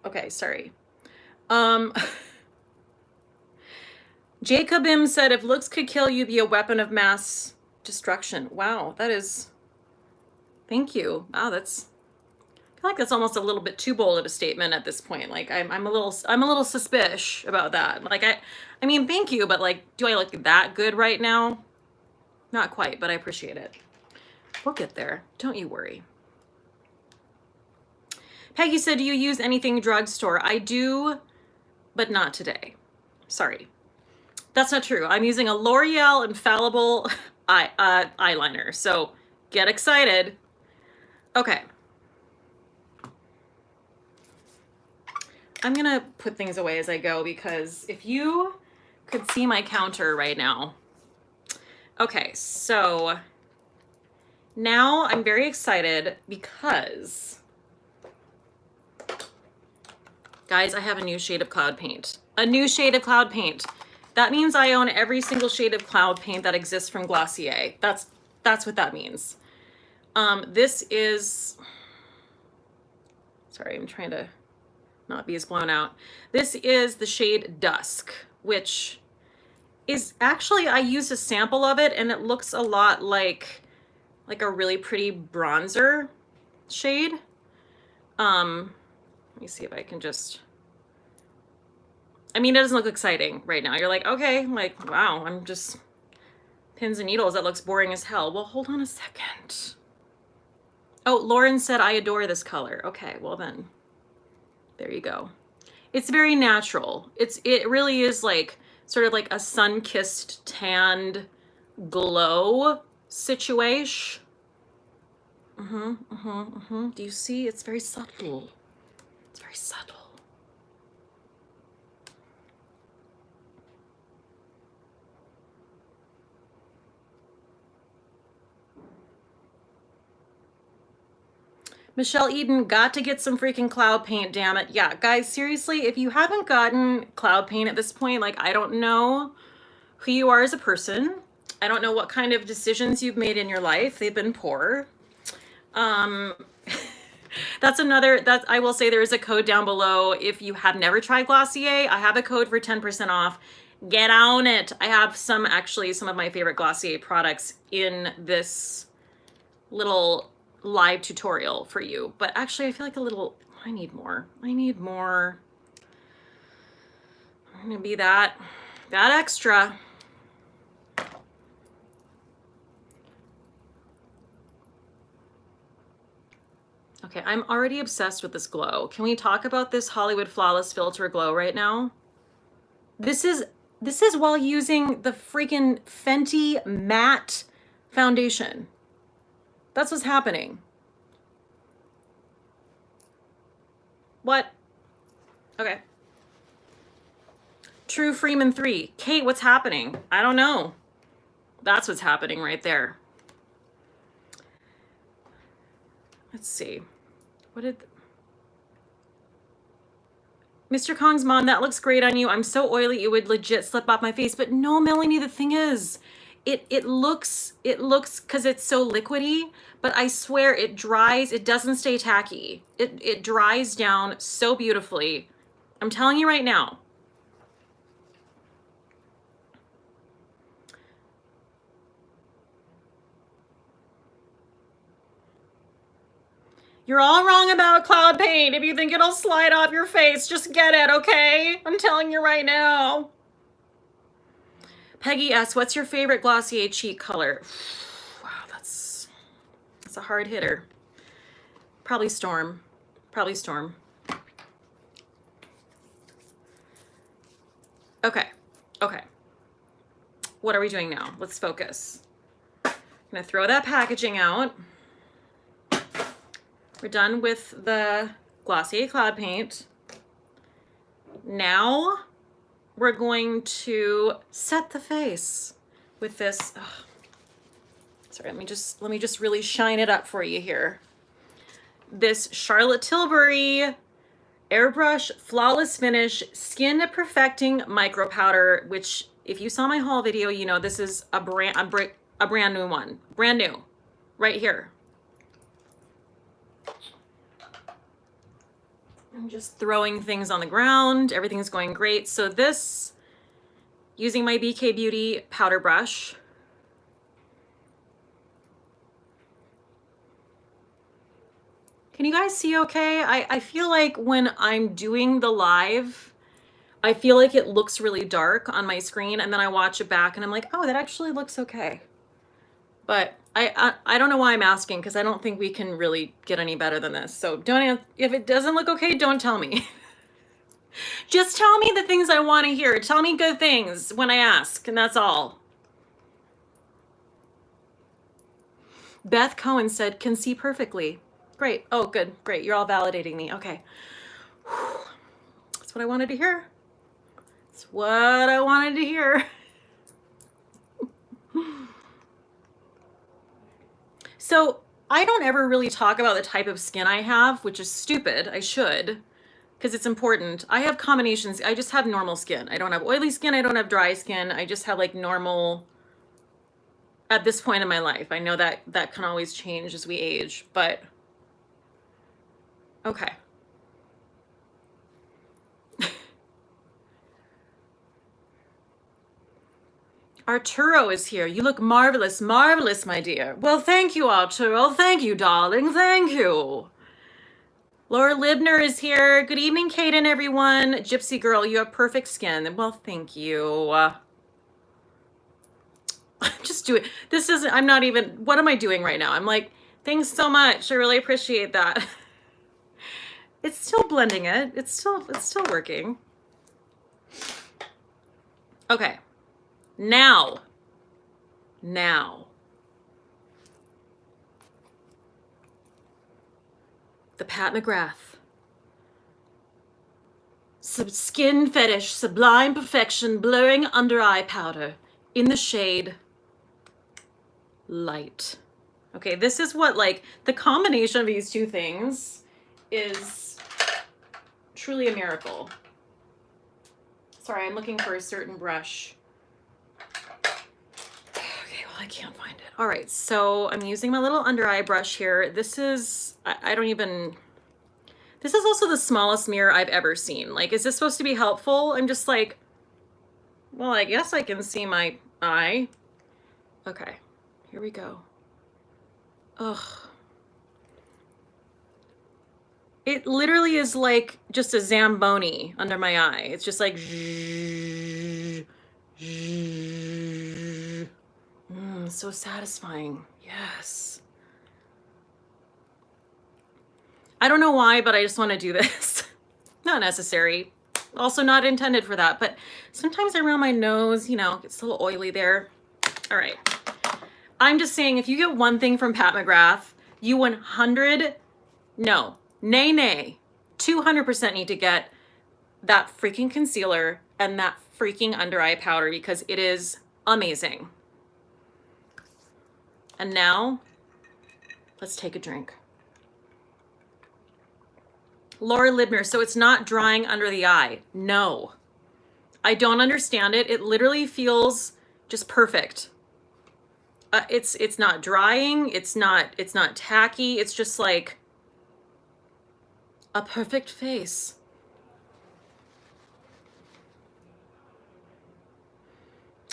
Okay, sorry. Jacobim said, if looks could kill you, be a weapon of mass destruction. Wow, that is, thank you. Wow, that's, I feel like that's almost a little bit too bold of a statement at this point. Like I'm a little suspicious about that. Like I mean, thank you, but like, do I look that good right now? Not quite, but I appreciate it. We'll get there. Don't you worry. Peggy said, do you use anything drugstore? I do, but not today. Sorry. That's not true. I'm using a L'Oreal Infallible eyeliner. So get excited. Okay. I'm gonna put things away as I go because if you could see my counter right now. Okay, so now I'm very excited because, guys, I have a new shade of cloud paint. A new shade of cloud paint. That means I own every single shade of cloud paint that exists from Glossier. That's what that means. This is, sorry, I'm trying to not be as blown out. This is the shade Dusk, which is actually, I used a sample of it and it looks a lot like a really pretty bronzer shade. Let me see if I can just, I mean, it doesn't look exciting right now. You're like, okay, like, wow, I'm just pins and needles. That looks boring as hell. Well, hold on a second. Oh, Lauren said, I adore this color. Okay, well then, there you go. It's very natural. It really is like, sort of like a sun-kissed, tanned glow situation. Do you see? It's very subtle. It's very subtle. Michelle Eden, got to get some freaking cloud paint, damn it. Yeah, guys, seriously, if you haven't gotten cloud paint at this point, like, I don't know who you are as a person. I don't know what kind of decisions you've made in your life. They've been poor. That's another, I will say there is a code down below. If you have never tried Glossier, I have a code for 10% off. Get on it. I have actually some of my favorite Glossier products in this little live tutorial for you. But actually, I feel like I need more. I'm gonna be that extra. Okay, I'm already obsessed with this glow. Can we talk about this Hollywood Flawless Filter glow right now? This is while using the freaking Fenty matte foundation. That's what's happening. What? Okay. True Freeman 3. Kate, what's happening? I don't know. That's what's happening right there. Let's see. What did... Mr. Kong's mom, that looks great on you. I'm so oily it would legit slip off my face. But no, Melanie, the thing is, it looks, because it's so liquidy, but I swear it dries, it doesn't stay tacky. It dries down so beautifully. I'm telling you right now. You're all wrong about cloud paint. If you think it'll slide off your face, just get it, okay? I'm telling you right now. Peggy S, what's your favorite Glossier cheek color? Wow, that's a hard hitter. Probably Storm. Probably Storm. Okay. Okay. What are we doing now? Let's focus. I'm gonna throw that packaging out. We're done with the Glossier Cloud Paint. Now we're going to set the face with this. Oh, sorry, let me just really shine it up for you here. This Charlotte Tilbury Airbrush Flawless Finish Skin Perfecting Micro Powder, which if you saw my haul video, you know this is a brand new one. Brand new. Right here. I'm just throwing things on the ground. Everything's going great. So this, using my BK Beauty powder brush. Can you guys see okay? I feel like when I'm doing the live, I feel like it looks really dark on my screen, and then I watch it back and I'm like, oh, that actually looks okay. But I don't know why I'm asking, because I don't think we can really get any better than this. So don't, if it doesn't look okay, don't tell me. Just tell me the things I want to hear. Tell me good things when I ask, and that's all. Beth Cohen said, can see perfectly. Great. Oh, good. Great. You're all validating me. Okay. Whew. That's what I wanted to hear. That's what I wanted to hear. So I don't ever really talk about the type of skin I have, which is stupid. I should, because it's important. I have combinations. I just have normal skin. I don't have oily skin. I don't have dry skin. I just have like normal at this point in my life. I know that that can always change as we age, but okay. Arturo is here. You look marvelous, marvelous, my dear. Well, thank you, Arturo. Thank you, darling. Thank you. Laura Libner is here. Good evening, Cate and everyone. Gypsy girl, you have perfect skin. Well, thank you. Just do it. This isn't, I'm not even, what am I doing right now? I'm like, thanks so much. I really appreciate that. It's still blending it. It's still working. Okay. Now. The Pat McGrath. Skin Fetish Sublime Perfection Blurring Under Eye Powder in the shade Light. Okay, this is what, like, the combination of these two things is truly a miracle. Sorry, I'm looking for a certain brush. Okay, well, I can't find it. All right, so I'm using my little under eye brush here. This is, I don't even, this is also the smallest mirror I've ever seen. Like, is this supposed to be helpful? I'm just like, well, I guess I can see my eye. Okay, here we go. Ugh. It literally is like just a Zamboni under my eye. It's just like, so satisfying. Yes. I don't know why, but I just want to do this. Not necessary. Also not intended for that, but sometimes around my nose, you know, it's a little oily there. All right. I'm just saying, if you get one thing from Pat McGrath, you 200% need to get that freaking concealer and that freaking under eye powder, because it is amazing. And now, let's take a drink. Laura Libner, so it's not drying under the eye. No. I don't understand it. It literally feels just perfect. It's not drying. It's not tacky. It's just like a perfect face.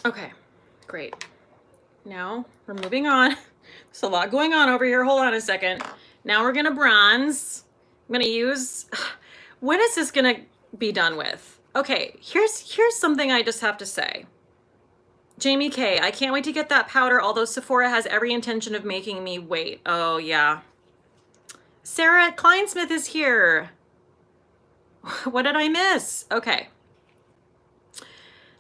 Okay, great. Now we're moving on. There's a lot going on over here. Hold on a second. Now we're gonna bronze. I'm gonna use, when is this gonna be done with? Okay, here's something I just have to say. Jamie K, I can't wait to get that powder, although Sephora has every intention of making me wait. Oh yeah. Sarah Kleinsmith is here. What did I miss? Okay.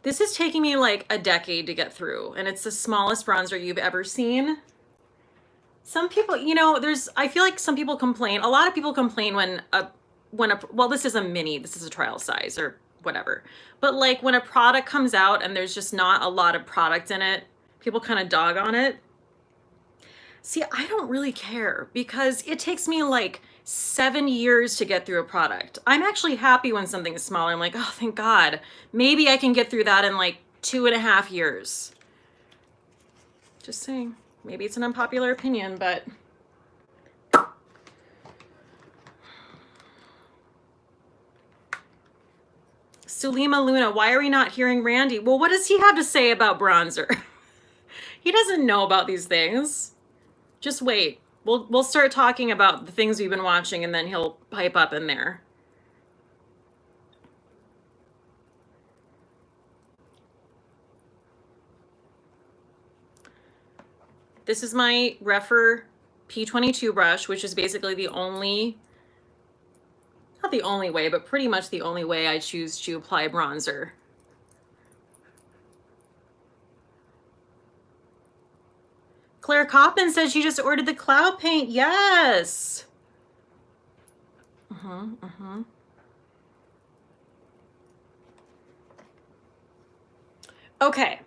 This is taking me like a decade to get through, and it's the smallest bronzer you've ever seen. Some people, you know, I feel like some people complain. A lot of people complain well, this is a mini, this is a trial size or whatever. But like when a product comes out and there's just not a lot of product in it, people kind of dog on it. See, I don't really care, because it takes me like 7 years to get through a product. I'm actually happy when something is smaller. I'm like, oh, thank God. Maybe I can get through that in like 2.5 years. Just saying. Maybe it's an unpopular opinion, but... Sulima Luna, why are we not hearing Randy? Well, what does he have to say about bronzer? He doesn't know about these things. Just wait. We'll start talking about the things we've been watching, and then he'll pipe up in there. This is my Refer P22 brush, which is basically the only, not the only way, but pretty much the only way I choose to apply bronzer. Claire Coppin says she just ordered the cloud paint. Yes. Okay.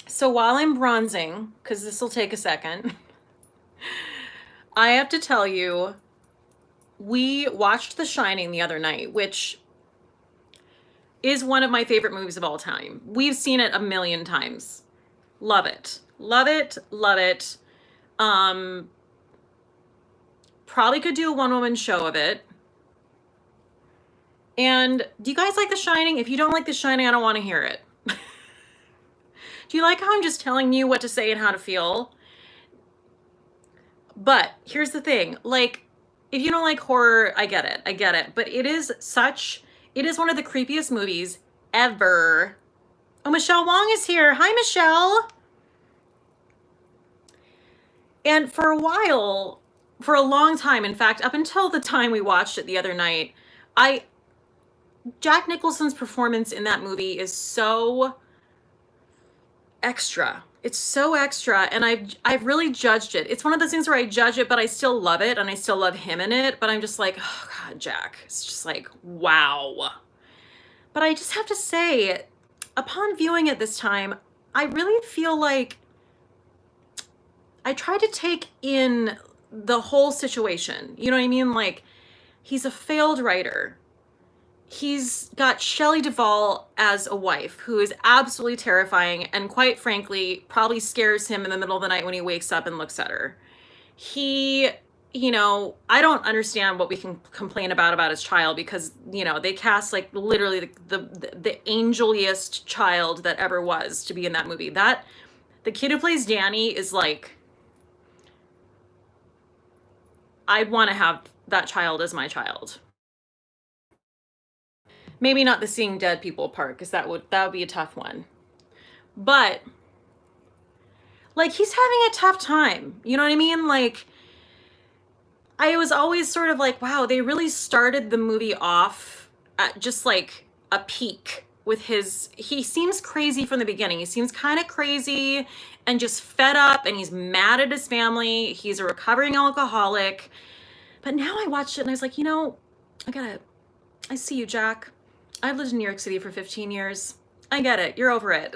So while I'm bronzing, because this will take a second, I have to tell you, we watched The Shining the other night, which is one of my favorite movies of all time. We've seen it a million times. Love it. Love it. Love it. Probably could do a one-woman show of it. And do you guys like The Shining? If you don't like The Shining, I don't want to hear it. Do you like how I'm just telling you what to say and how to feel? But here's the thing. Like, if you don't like horror, I get it. I get it. But it is one of the creepiest movies ever. Oh, Michelle Wong is here. Hi, Michelle. And for a while, for a long time, in fact, up until the time we watched it the other night, Jack Nicholson's performance in that movie is so extra. It's so extra, and I've really judged it. It's one of those things where I judge it, but I still love it, and I still love him in it, but I'm just like, oh God, Jack. It's just like, wow. But I just have to say, upon viewing it this time, I really feel like I tried to take in the whole situation. You know what I mean? Like, he's a failed writer. He's got Shelley Duvall as a wife who is absolutely terrifying and, quite frankly, probably scares him in the middle of the night when he wakes up and looks at her. He, you know, I don't understand what we can complain about his child, because, you know, they cast like literally the angeliest child that ever was to be in that movie. That the kid who plays Danny is like, I'd want to have that child as my child. Maybe not the seeing dead people part, because that would be a tough one. But like, he's having a tough time. You know what I mean? Like, I was always sort of like, wow, they really started the movie off at just like a peak with he seems crazy from the beginning. He seems kind of crazy and just fed up, and he's mad at his family. He's a recovering alcoholic. But now I watched it and I was like, you know, I see you, Jack. I've lived in New York City for 15 years. I get it. You're over it.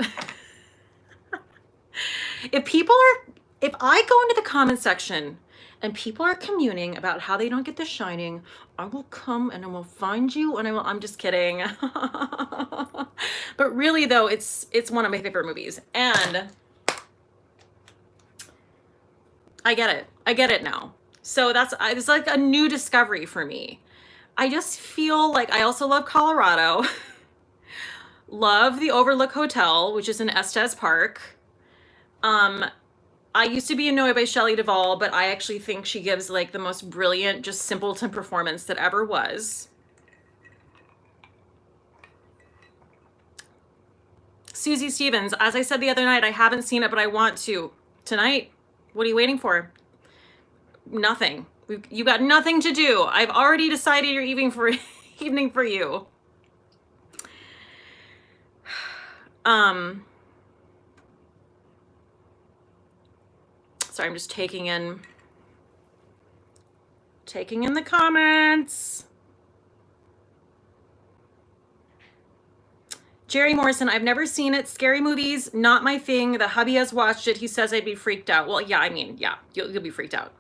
If I go into the comment section and people are communing about how they don't get The Shining, I will come and I will find you, and I'm just kidding. But really though, it's one of my favorite movies, and I get it. I get it now. So it's like a new discovery for me. I just feel like I also love Colorado. Love the Overlook Hotel, which is in Estes Park. I used to be annoyed by Shelley Duvall, but I actually think she gives like the most brilliant, just simpleton performance that ever was. Susie Stevens, as I said the other night, I haven't seen it, but I want to. Tonight, what are you waiting for? Nothing. You got nothing to do. I've already decided your evening for you. Sorry, I'm just taking in the comments. Jerry Morrison, I've never seen it. Scary movies, not my thing. The hubby has watched it. He says I'd be freaked out. Well, yeah, I mean, yeah, you'll be freaked out.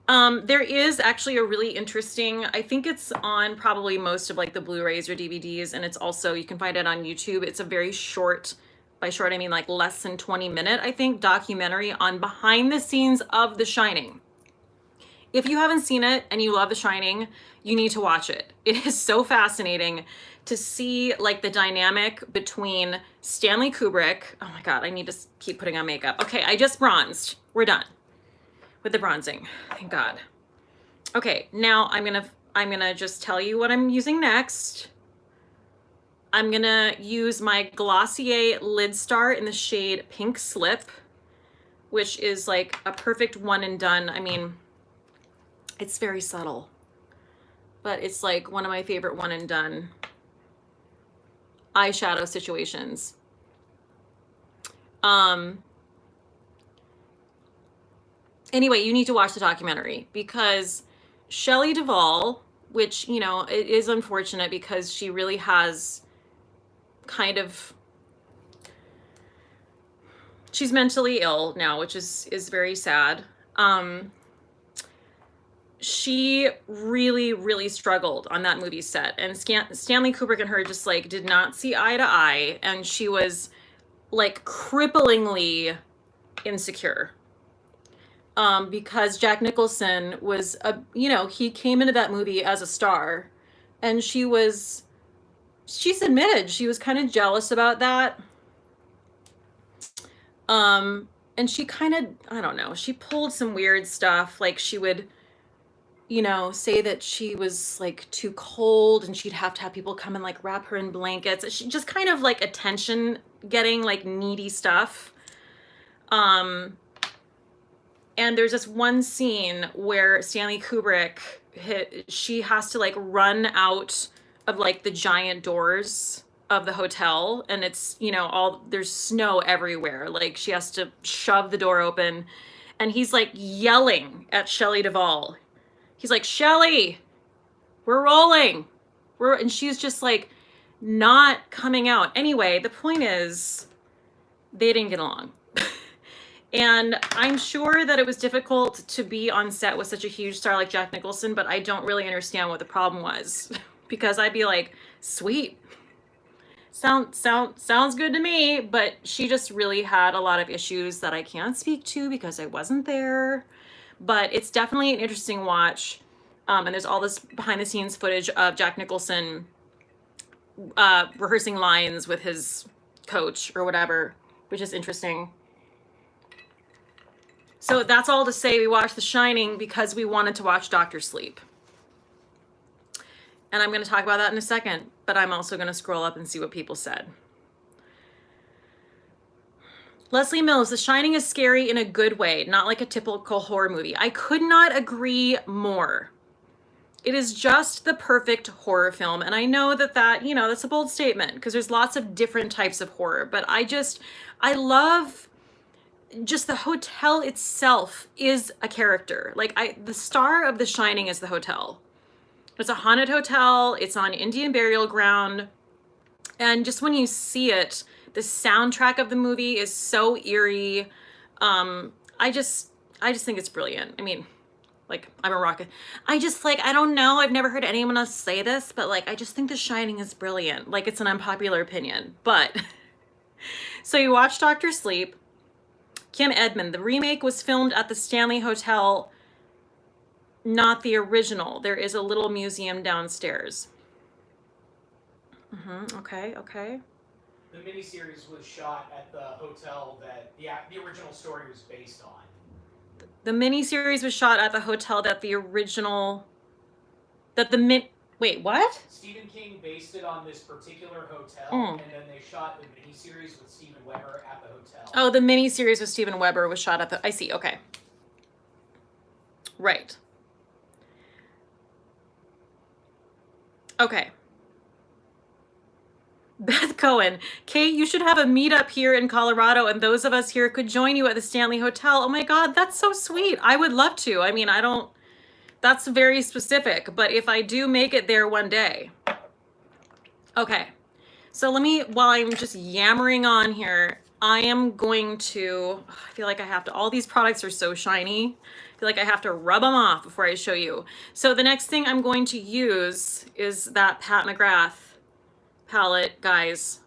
There is actually a really interesting, I think it's on probably most of like the Blu-rays or DVDs, and it's also, you can find it on YouTube. It's a very short, by short I mean like less than 20-minute, I think, documentary on behind the scenes of The Shining. If you haven't seen it and you love The Shining, you need to watch it. It is so fascinating to see like the dynamic between Stanley Kubrick. Oh my God, I need to keep putting on makeup. Okay, I just bronzed. We're done with the bronzing, thank God. Okay, now I'm gonna just tell you what I'm using next. I'm gonna use my Glossier Lid Star in the shade Pink Slip, which is like a perfect one and done. I mean, it's very subtle, but it's like one of my favorite one and done eyeshadow situations. Anyway, you need to watch the documentary because Shelley Duvall, which, you know, it is unfortunate because she really has kind of, she's mentally ill now, which is very sad. She really struggled on that movie set, and Stanley Kubrick and her just like did not see eye to eye, and she was like cripplingly insecure. Because Jack Nicholson was you know, he came into that movie as a star, and she's admitted she was kind of jealous about that. And she kind of, I don't know, she pulled some weird stuff, like she would, you know, say that she was like too cold and she'd have to have people come and like wrap her in blankets. She just kind of like attention getting, like needy stuff. And there's this one scene where Stanley Kubrick, she has to like run out of like the giant doors of the hotel, and it's, you know, there's snow everywhere. Like she has to shove the door open, and he's like yelling at Shelley Duvall. He's like, Shelley, we're rolling. And she's just like not coming out. Anyway, the point is they didn't get along. And I'm sure that it was difficult to be on set with such a huge star like Jack Nicholson, but I don't really understand what the problem was, because I'd be like, sweet, sounds good to me. But she just really had a lot of issues that I can't speak to because I wasn't there. But it's definitely an interesting watch. And there's all this behind the scenes footage of Jack Nicholson rehearsing lines with his coach or whatever, which is interesting. So that's all to say we watched The Shining because we wanted to watch Dr. Sleep. And I'm going to talk about that in a second, but I'm also going to scroll up and see what people said. Leslie Mills, The Shining is scary in a good way, not like a typical horror movie. I could not agree more. It is just the perfect horror film. And I know that, you know, that's a bold statement because there's lots of different types of horror, but I love just the hotel itself is a character. Like the star of The Shining is the hotel. It's a haunted hotel. It's on Indian burial ground. And just when you see it, the soundtrack of the movie is so eerie. I just think it's brilliant. I mean, like, I'm a rocket. I don't know. I've never heard anyone else say this, but like, I just think The Shining is brilliant. Like, it's an unpopular opinion, but so you watch Dr. Sleep. Kim Edmond, the remake was filmed at the Stanley Hotel, not the original. There is a little museum downstairs. Okay. The miniseries was shot at the hotel that the original story was based on. The miniseries was shot at the hotel that wait, what? Stephen King based it on this particular hotel, and then they shot the miniseries with Steven Weber at the hotel. Oh, the miniseries with Steven Weber was shot at I see, okay. Right. Okay. Beth Cohen, Kate, you should have a meetup here in Colorado, and those of us here could join you at the Stanley Hotel. Oh my God, that's so sweet. I would love to. I mean, that's very specific, but if I do make it there one day. Okay, so while I'm just yammering on here, I am going to, I feel like I have to, all these products are so shiny. I feel like I have to rub them off before I show you. So the next thing I'm going to use is that Pat McGrath palette. Guys.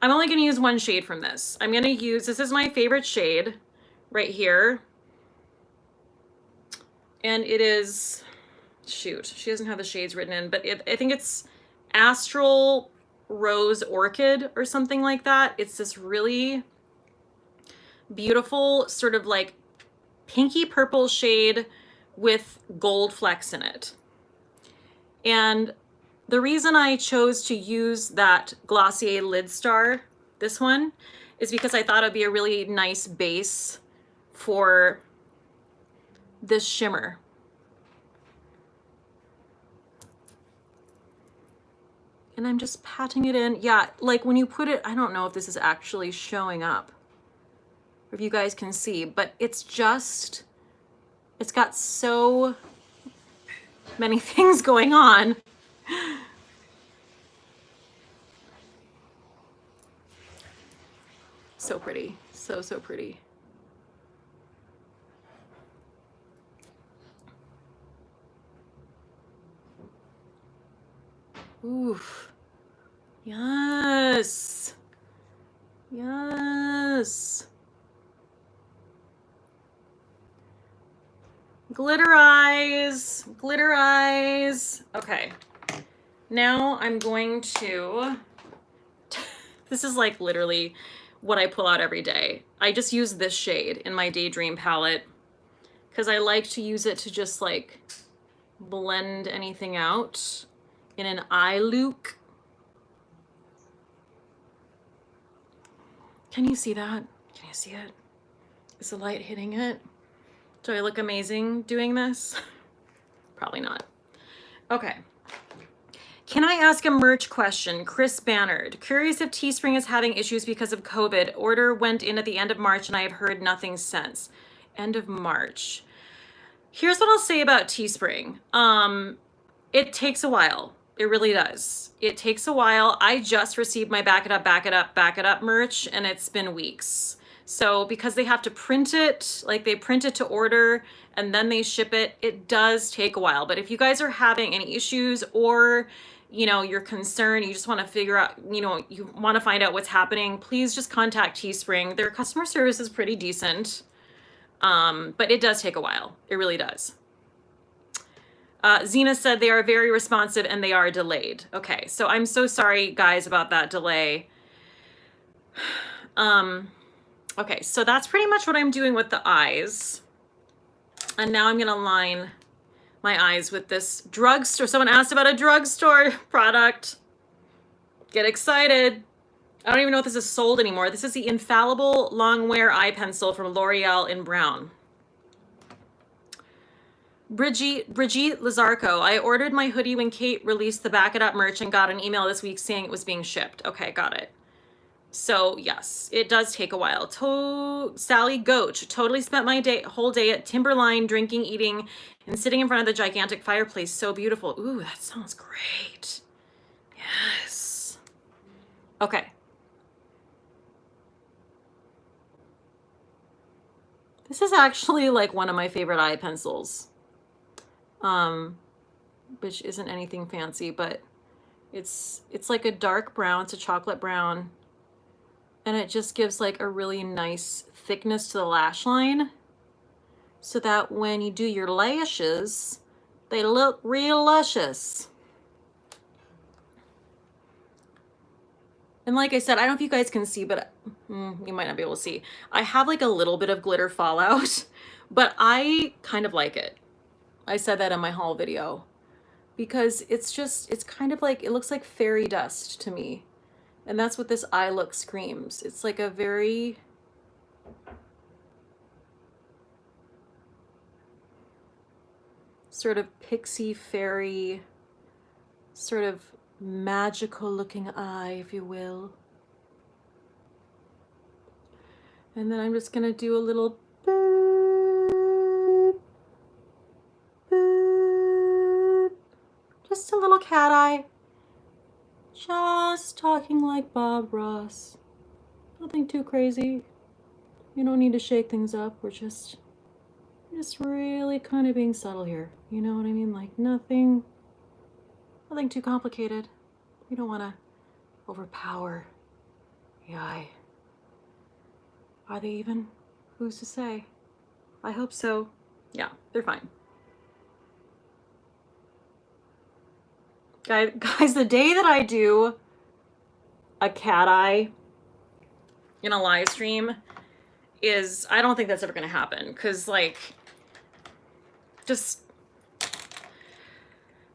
I'm only going to use one shade from this. I'm going to use, this is my favorite shade right here. And it is, shoot, she doesn't have the shades written in, but I think it's Astral Rose Orchid or something like that. It's this really beautiful sort of like pinky purple shade with gold flecks in it. And the reason I chose to use that Glossier Lid Star, this one, is because I thought it'd be a really nice base for this shimmer. And I'm just patting it in. Yeah, like when you put it, I don't know if this is actually showing up, if you guys can see, but it's just, it's got so many things going on. So pretty, so pretty. Oof. Yes. Yes. Glitter eyes, glitter eyes. Okay. Now I'm going to, this is like literally what I pull out every day. I just use this shade in my Daydream palette because I like to use it to just like blend anything out in an eye look. Can you see that? Can you see it? Is the light hitting it? Do I look amazing doing this? Probably not. Okay. Can I ask a merch question? Chris Bannard. Curious if Teespring is having issues because of COVID. Order went in at the end of March and I have heard nothing since. End of March. Here's what I'll say about Teespring. It takes a while. It really does. It takes a while. I just received my back it up merch and it's been weeks. So because they have to print it, like they print it to order and then they ship it, it does take a while. But if you guys are having any issues or, you know, you're concerned, you just want to figure out, you know, you want to find out what's happening, please just contact Teespring. Their customer service is pretty decent. But it does take a while. It really does. Zena said they are very responsive and they are delayed. Okay, so I'm so sorry, guys, about that delay. Okay, so that's pretty much what I'm doing with the eyes. And now I'm gonna line my eyes with this drugstore. Someone asked about a drugstore product. Get excited. I don't even know if this is sold anymore. This is the Infallible Long Wear Eye Pencil from L'Oreal in brown. Brigitte Lazarco, I ordered my hoodie when Kate released the Back It Up merch and got an email this week saying it was being shipped. Okay, got it. So yes, it does take a while. Sally Goach, totally spent my whole day at Timberline, drinking, eating, and sitting in front of the gigantic fireplace. So beautiful. Ooh, that sounds great. Yes. Okay. This is actually like one of my favorite eye pencils. Which isn't anything fancy, but it's like a dark brown, it's a chocolate brown, and it just gives like a really nice thickness to the lash line so that when you do your lashes, they look real luscious. And like I said, I don't know if you guys can see, but you might not be able to see. I have like a little bit of glitter fallout, but I kind of like it. I said that in my haul video because it's just, it's kind of like, it looks like fairy dust to me. And that's what this eye look screams. It's like a very sort of pixie fairy, sort of magical looking eye, if you will. And then I'm just gonna do a little boop, boop, just a little cat eye. Just talking like Bob Ross. Nothing too crazy. You don't need to shake things up. We're just really kind of being subtle here. You know what I mean? Like nothing too complicated. We don't want to overpower the eye. Are they even? Who's to say? I hope so. Yeah, they're fine. Guys, the day that I do a cat eye in a live stream is, I don't think that's ever going to happen. Because, like, just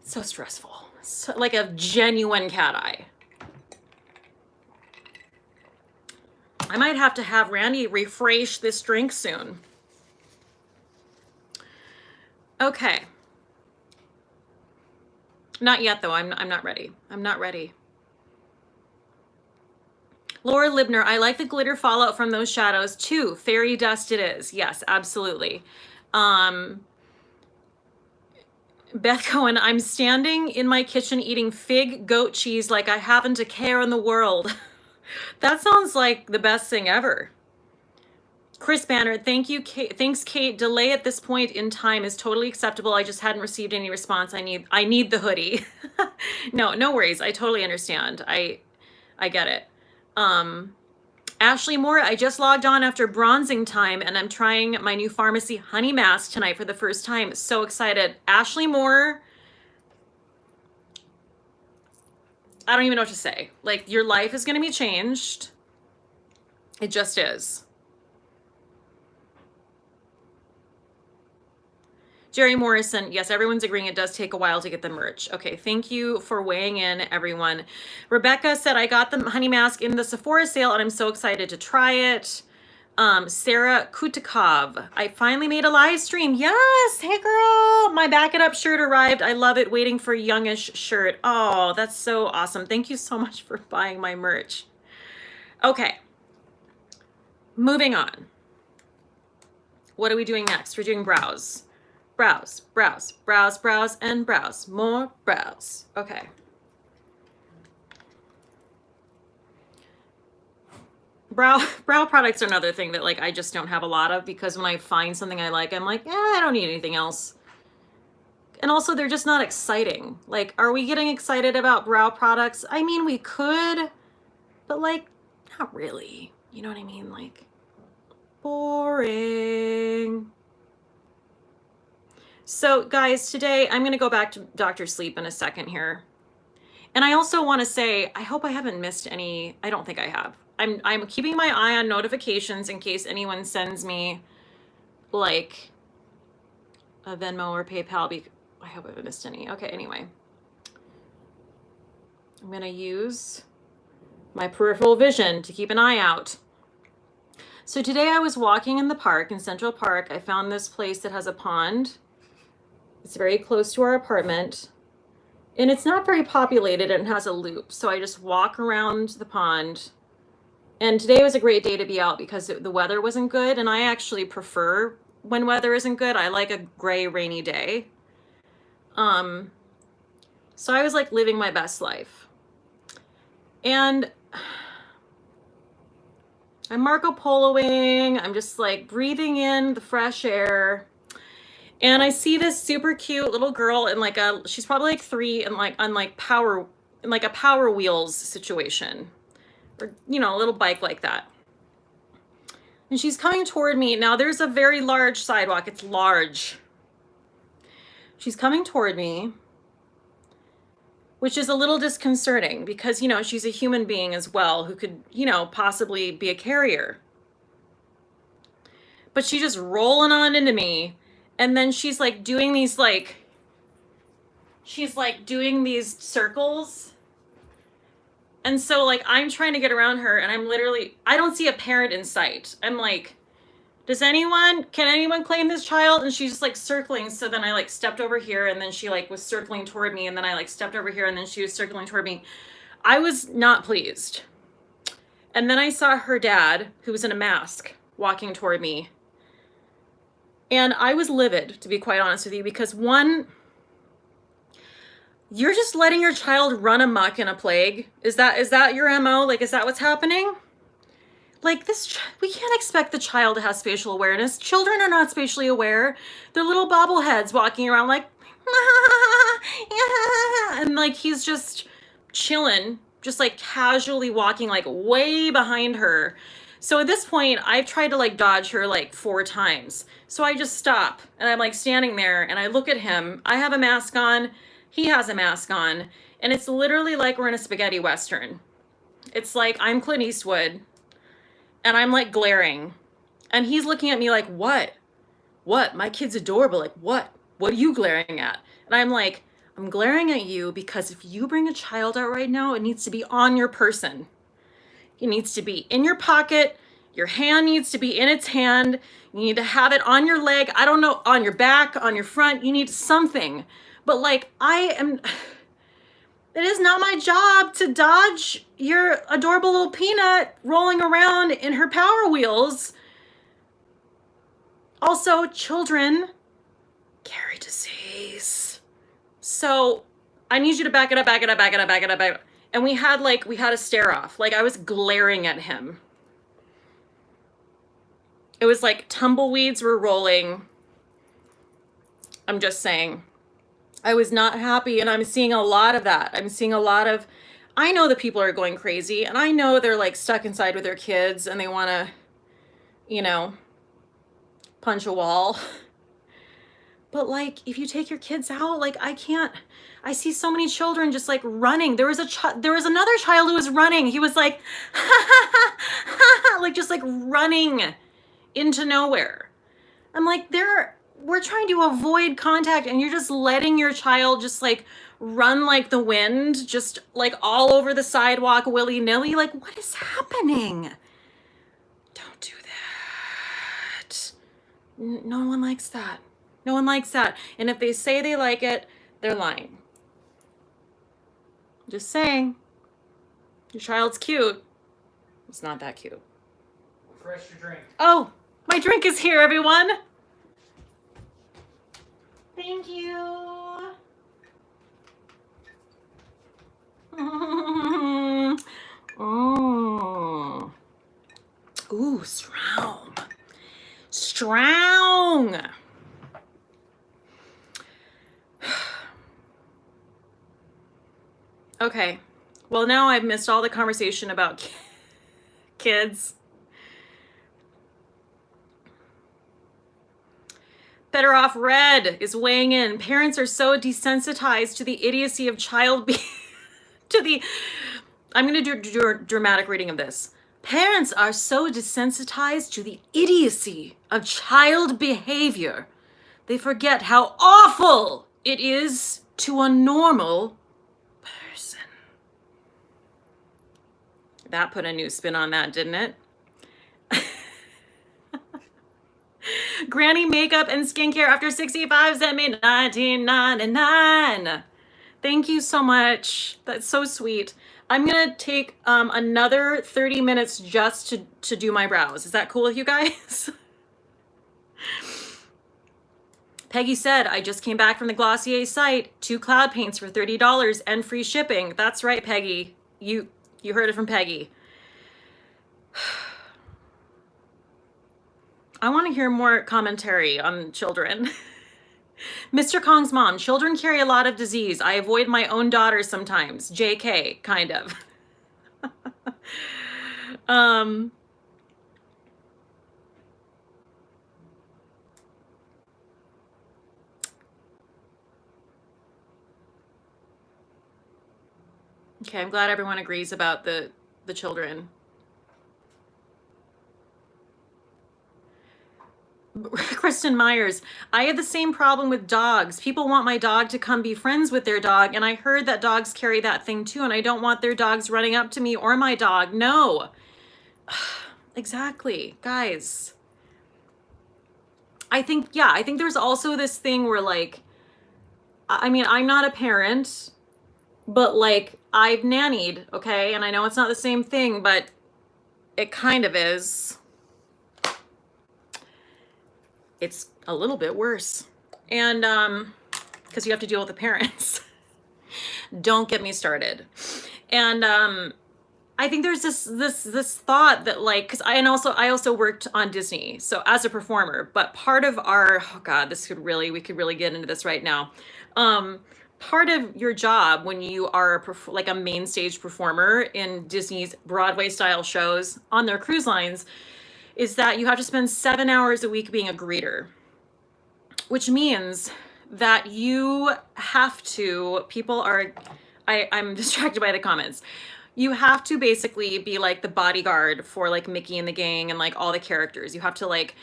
so stressful. So, like a genuine cat eye. I might have to have Randy refresh this drink soon. Okay. Not yet, though. I'm not ready. I'm not ready. Laura Libner, I like the glitter fallout from those shadows too. Fairy dust it is. Yes, absolutely. Beth Cohen, I'm standing in my kitchen eating fig goat cheese like I haven't a care in the world. That sounds like the best thing ever. Chris Banner, thank you, Kate. Thanks, Kate. Delay at this point in time is totally acceptable. I just hadn't received any response. I need the hoodie. No worries. I totally understand. I get it. Ashley Moore, I just logged on after bronzing time and I'm trying my new pharmacy honey mask tonight for the first time. So excited. Ashley Moore, I don't even know what to say. Like, your life is going to be changed. It just is. Jerry Morrison, yes, everyone's agreeing it does take a while to get the merch. Okay, thank you for weighing in, everyone. Rebecca said, I got the honey mask in the Sephora sale and I'm so excited to try it. Sarah Kutikov, I finally made a live stream. Yes, hey girl, my Back It Up shirt arrived. I love it, waiting for Youngish shirt. Oh, that's so awesome. Thank you so much for buying my merch. Okay, moving on. What are we doing next? We're doing brows. Brows, brows, brows, brows, and brows. More brows. Okay. Brow products are another thing that, like, I just don't have a lot of, because when I find something I like, I'm like, I don't need anything else. And also, they're just not exciting. Like, are we getting excited about brow products? I mean, we could, but, like, not really. You know what I mean? Like, boring. So guys, today I'm going to go back to Dr. Sleep in a second here. And I also want to say, I hope I haven't missed any. I don't think I have. I'm keeping my eye on notifications in case anyone sends me like a Venmo or PayPal. I hope I haven't missed any. Okay, anyway. I'm going to use my peripheral vision to keep an eye out. So today I was walking in the park, in Central Park. I found this place that has a pond. It's very close to our apartment, and it's not very populated and has a loop. So I just walk around the pond, and today was a great day to be out because the weather wasn't good. And I actually prefer when weather isn't good. I like a gray, rainy day. So I was like living my best life, and I'm Marco Poloing. I'm just like breathing in the fresh air. And I see this super cute little girl in like she's probably like 3 and like on like a Power Wheels situation, or, you know, a little bike like that. And she's coming toward me. Now there's a very large sidewalk. It's large. She's coming toward me, which is a little disconcerting because, you know, she's a human being as well who could, you know, possibly be a carrier. But she's just rolling on into me. And then she's like doing these circles. And so like I'm trying to get around her and I don't see a parent in sight. I'm like, can anyone claim this child? And she's just like circling. So then I like stepped over here and then she like was circling toward me. And then I like stepped over here and then she was circling toward me. I was not pleased. And then I saw her dad, who was in a mask, walking toward me. And I was livid, to be quite honest with you, because one, You're just letting your child run amok in a plague. Is that your MO? Like, is that what's happening? Like this, we can't expect the child to have spatial awareness. Children are not spatially aware. They're little bobbleheads walking around like, and like he's just chilling, just like casually walking like way behind her. So at this point, I've tried to like dodge her like 4 times. So I just stop and I'm like standing there and I look at him. I have a mask on. He has a mask on. And it's literally like we're in a spaghetti Western. It's like I'm Clint Eastwood. And I'm like glaring. And he's looking at me like, what? What? My kid's adorable. Like, what? What are you glaring at? And I'm like, I'm glaring at you because if you bring a child out right now, it needs to be on your person. It needs to be in your pocket. Your hand needs to be in its hand. You need to have it on your leg. I don't know, on your back, on your front. You need something. But like, it is not my job to dodge your adorable little peanut rolling around in her Power Wheels. Also, children carry disease. So I need you to back it up, back it up, back it up, back it up, back it up. And we had a stare off. Like I was glaring at him. It was like tumbleweeds were rolling. I'm just saying. I was not happy, and I'm seeing a lot of that. I'm seeing a lot of, I know that people are going crazy, and I know they're like stuck inside with their kids and they want to, you know, punch a wall. But like, if you take your kids out, like I see so many children just like running. There was another child who was running. He was like, like just like running into nowhere. I'm like, we're trying to avoid contact and you're just letting your child just like run like the wind, just like all over the sidewalk willy-nilly. Like, what is happening? Don't do that. No one likes that. No one likes that. And if they say they like it, they're lying. Just saying. Your child's cute. It's not that cute. Refresh your drink. Oh, my drink is here, everyone. Thank you. Ooh, strong. Strong. Okay. Well, now I've missed all the conversation about kids. Better Off Red is weighing in. Parents are so desensitized to the idiocy of child I'm going to do a dramatic reading of this. Parents are so desensitized to the idiocy of child behavior. They forget how awful it is to a normal person. That put a new spin on that, didn't it? Granny makeup and skincare after 65 sent me $19.99. Thank you so much. That's so sweet. I'm gonna take another 30 minutes just to do my brows. Is that cool with you guys? Peggy said, I just came back from the Glossier site. 2 cloud paints for $30 and free shipping. That's right, Peggy. You heard it from Peggy. I want to hear more commentary on children. Mr. Kong's mom, children carry a lot of disease. I avoid my own daughter sometimes. JK, kind of. Okay, I'm glad everyone agrees about the children. Kristen Myers, I have the same problem with dogs. People want my dog to come be friends with their dog, and I heard that dogs carry that thing too, and I don't want their dogs running up to me or my dog. No. Exactly. Guys. I think there's also this thing where like, I mean, I'm not a parent, but like I've nannied, okay? And I know it's not the same thing, but it kind of is. It's a little bit worse. And because you have to deal with the parents. Don't get me started. And I think there's this thought that like, because I also worked on Disney, so as a performer. But part of our, oh God, we could really get into this right now. Part of your job when you are like a main stage performer in Disney's Broadway style shows on their cruise lines is that you have to spend 7 hours a week being a greeter, which means that you have to, I'm distracted by the comments. You have to basically be like the bodyguard for like Mickey and the gang and like all the characters. You have to like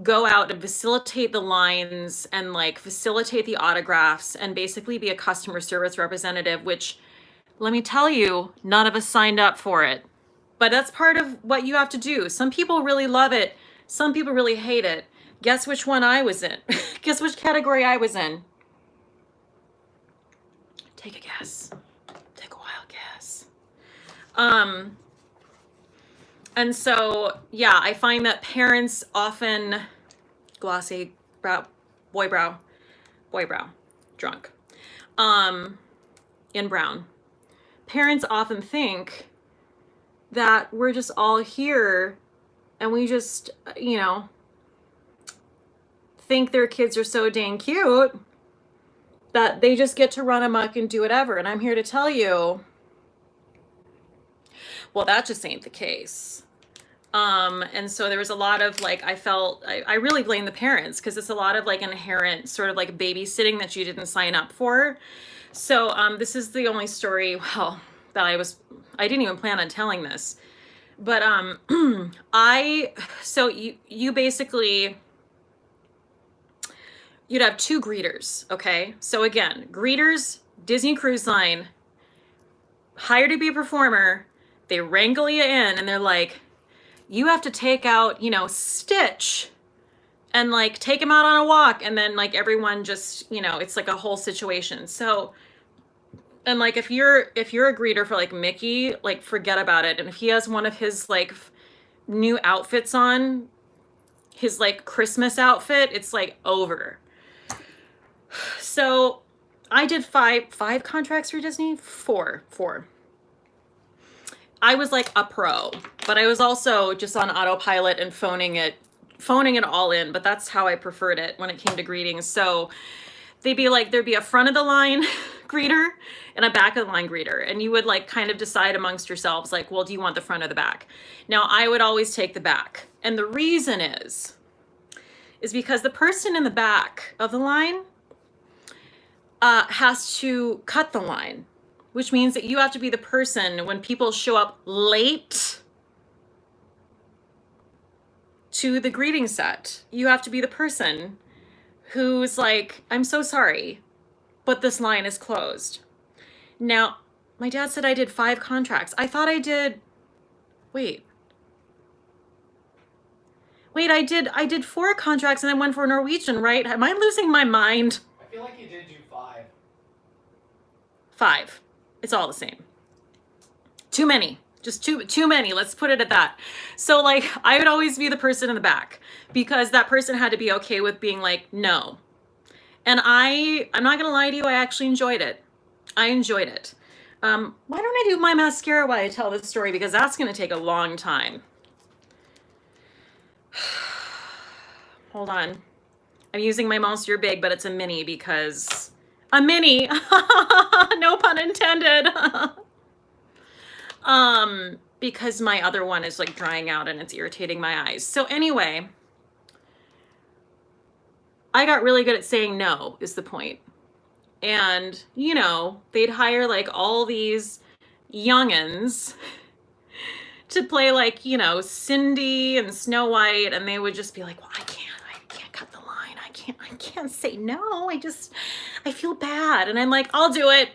go out and facilitate the lines and like facilitate the autographs and basically be a customer service representative, which let me tell you, none of us signed up for it. But that's part of what you have to do. Some people really love it. Some people really hate it. Guess which one I was in? Guess which category I was in? Take a guess. Take a wild guess. And so, yeah, I find that parents often, glossy brow, boy brow, drunk, in brown. Parents often think that we're just all here and we just, you know, think their kids are so dang cute that they just get to run amok and do whatever. And I'm here to tell you, well, that just ain't the case. And so there was a lot of like, I really blame the parents because it's a lot of like inherent sort of like babysitting that you didn't sign up for. So this is the only story, well, that I didn't even plan on telling this, but so you basically, you'd have two greeters, okay? So again, greeters, Disney Cruise Line, hired to be a performer, they wrangle you in and they're like, you have to take out, you know, Stitch and like take him out on a walk. And then like everyone just, you know, it's like a whole situation. So, and like, if you're a greeter for like Mickey, like forget about it. And if he has one of his like new outfits on, his like Christmas outfit, it's like over. So I did five contracts for Disney, four. I was like a pro, but I was also just on autopilot and phoning it all in, but that's how I preferred it when it came to greetings. So there'd be a front of the line greeter and a back of the line greeter. And you would like kind of decide amongst yourselves, like, well, do you want the front or the back? Now I would always take the back. And the reason is because the person in the back of the line has to cut the line, which means that you have to be the person when people show up late to the greeting set. You have to be the person who's like, I'm so sorry, but this line is closed. Now, my dad said I did 5 contracts. I thought I did, wait, I did 4 contracts and then one for Norwegian, right? Am I losing my mind? I feel like you did do 5. 5. It's all the same. Too many. Just too many. Let's put it at that. So like I would always be the person in the back because that person had to be okay with being like, no. And I'm not going to lie to you. I actually enjoyed it. I enjoyed it. Why don't I do my mascara while I tell this story? Because that's going to take a long time. Hold on. I'm using my Monster Big, but it's a mini because a mini, no pun intended. Because my other one is like drying out and it's irritating my eyes. So anyway, I got really good at saying no is the point. And, you know, they'd hire like all these youngins to play like, you know, Cindy and Snow White. And they would just be like, well, I can't cut the line. I can't say no. I feel bad. And I'm like, I'll do it.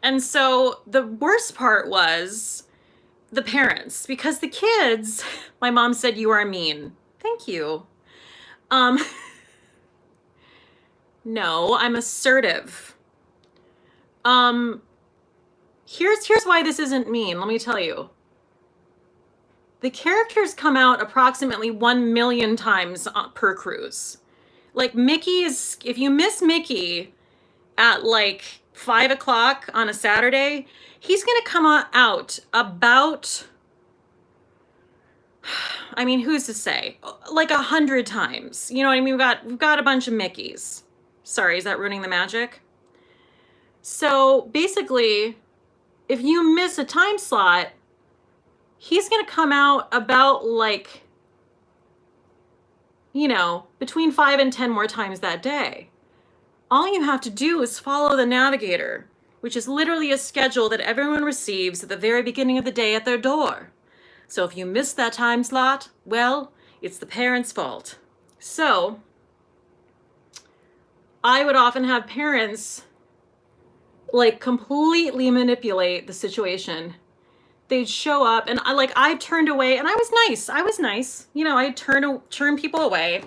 And so the worst part was the parents, because the kids, my mom said, you are mean. Thank you. No, I'm assertive. Here's why this isn't mean. Let me tell you. The characters come out approximately 1 million times per cruise. Like Mickey is, if you miss Mickey at like 5 o'clock on a Saturday, he's gonna come out about, I mean, who's to say? Like 100 times. You know what I mean? We've got a bunch of Mickeys. Sorry, is that ruining the magic? So basically, if you miss a time slot, he's gonna come out about like, you know, between 5 and 10 more times that day. All you have to do is follow the navigator, which is literally a schedule that everyone receives at the very beginning of the day at their door. So if you miss that time slot, well, it's the parents' fault. So I would often have parents like completely manipulate the situation. They'd show up and I turned away, and I was nice. You know, I turn people away.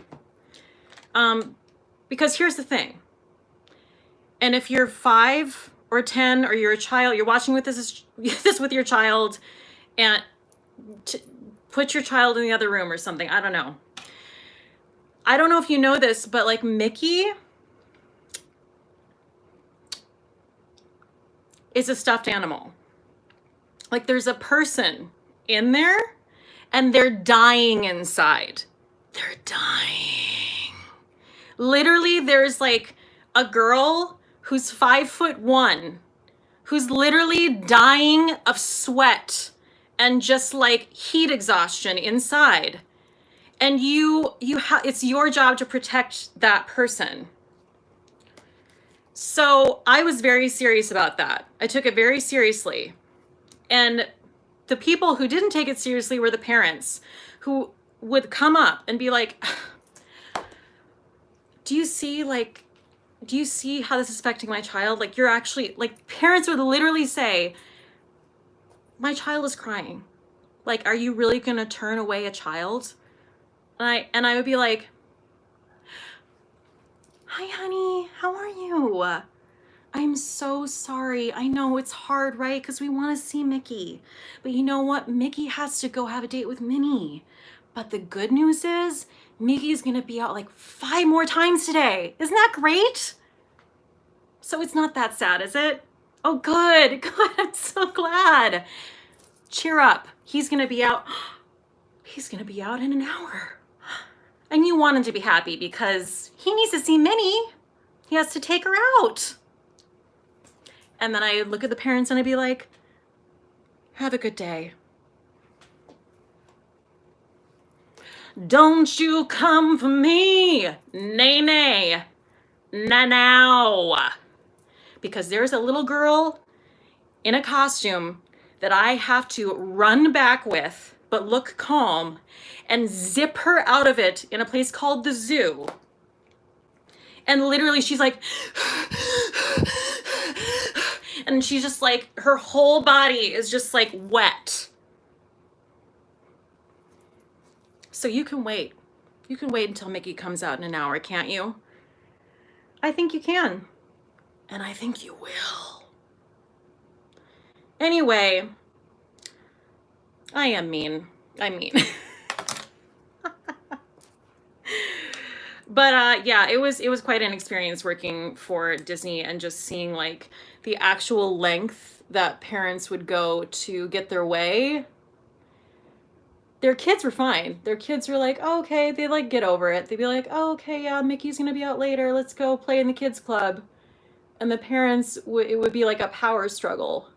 Because here's the thing. And if you're 5 or 10 or you're a child, you're watching with this with your child, and put your child in the other room or something. I don't know. I don't know if you know this, but like Mickey is a stuffed animal. Like there's a person in there and they're dying inside. They're dying. Literally, there's like a girl who's 5'1", who's literally dying of sweat and just like heat exhaustion inside. And it's your job to protect that person. So I was very serious about that. I took it very seriously. And the people who didn't take it seriously were the parents, who would come up and be like, do you see how this is affecting my child? Like, you're actually, like, parents would literally say, my child is crying. Like, are you really gonna turn away a child? And I would be like, hi, honey, how are you? I'm so sorry. I know it's hard, right? Because we want to see Mickey. But you know what? Mickey has to go have a date with Minnie. But the good news is, Mickey's gonna be out like 5 more times today. Isn't that great? So it's not that sad, is it? Oh, good. Good. I'm so glad. Cheer up. He's gonna be out. He's gonna be out in an hour. And you want him to be happy because he needs to see Minnie. He has to take her out. And then I look at the parents and I'd be like, have a good day. Don't you come for me. Nay, nay. Na now. Because there's a little girl in a costume that I have to run back with, but look calm, and zip her out of it in a place called the zoo. And literally she's like, and she's just like, her whole body is just like wet. So you can wait. You can wait until Mickey comes out in an hour, can't you? I think you can. And I think you will. Anyway, I am mean. I'm mean. But yeah, it was quite an experience working for Disney and just seeing like the actual length that parents would go to get their way. Their kids were fine. Their kids were like, oh, okay, they like get over it. They'd be like, oh, okay, yeah, Mickey's gonna be out later. Let's go play in the kids club. And the parents, it would be like a power struggle.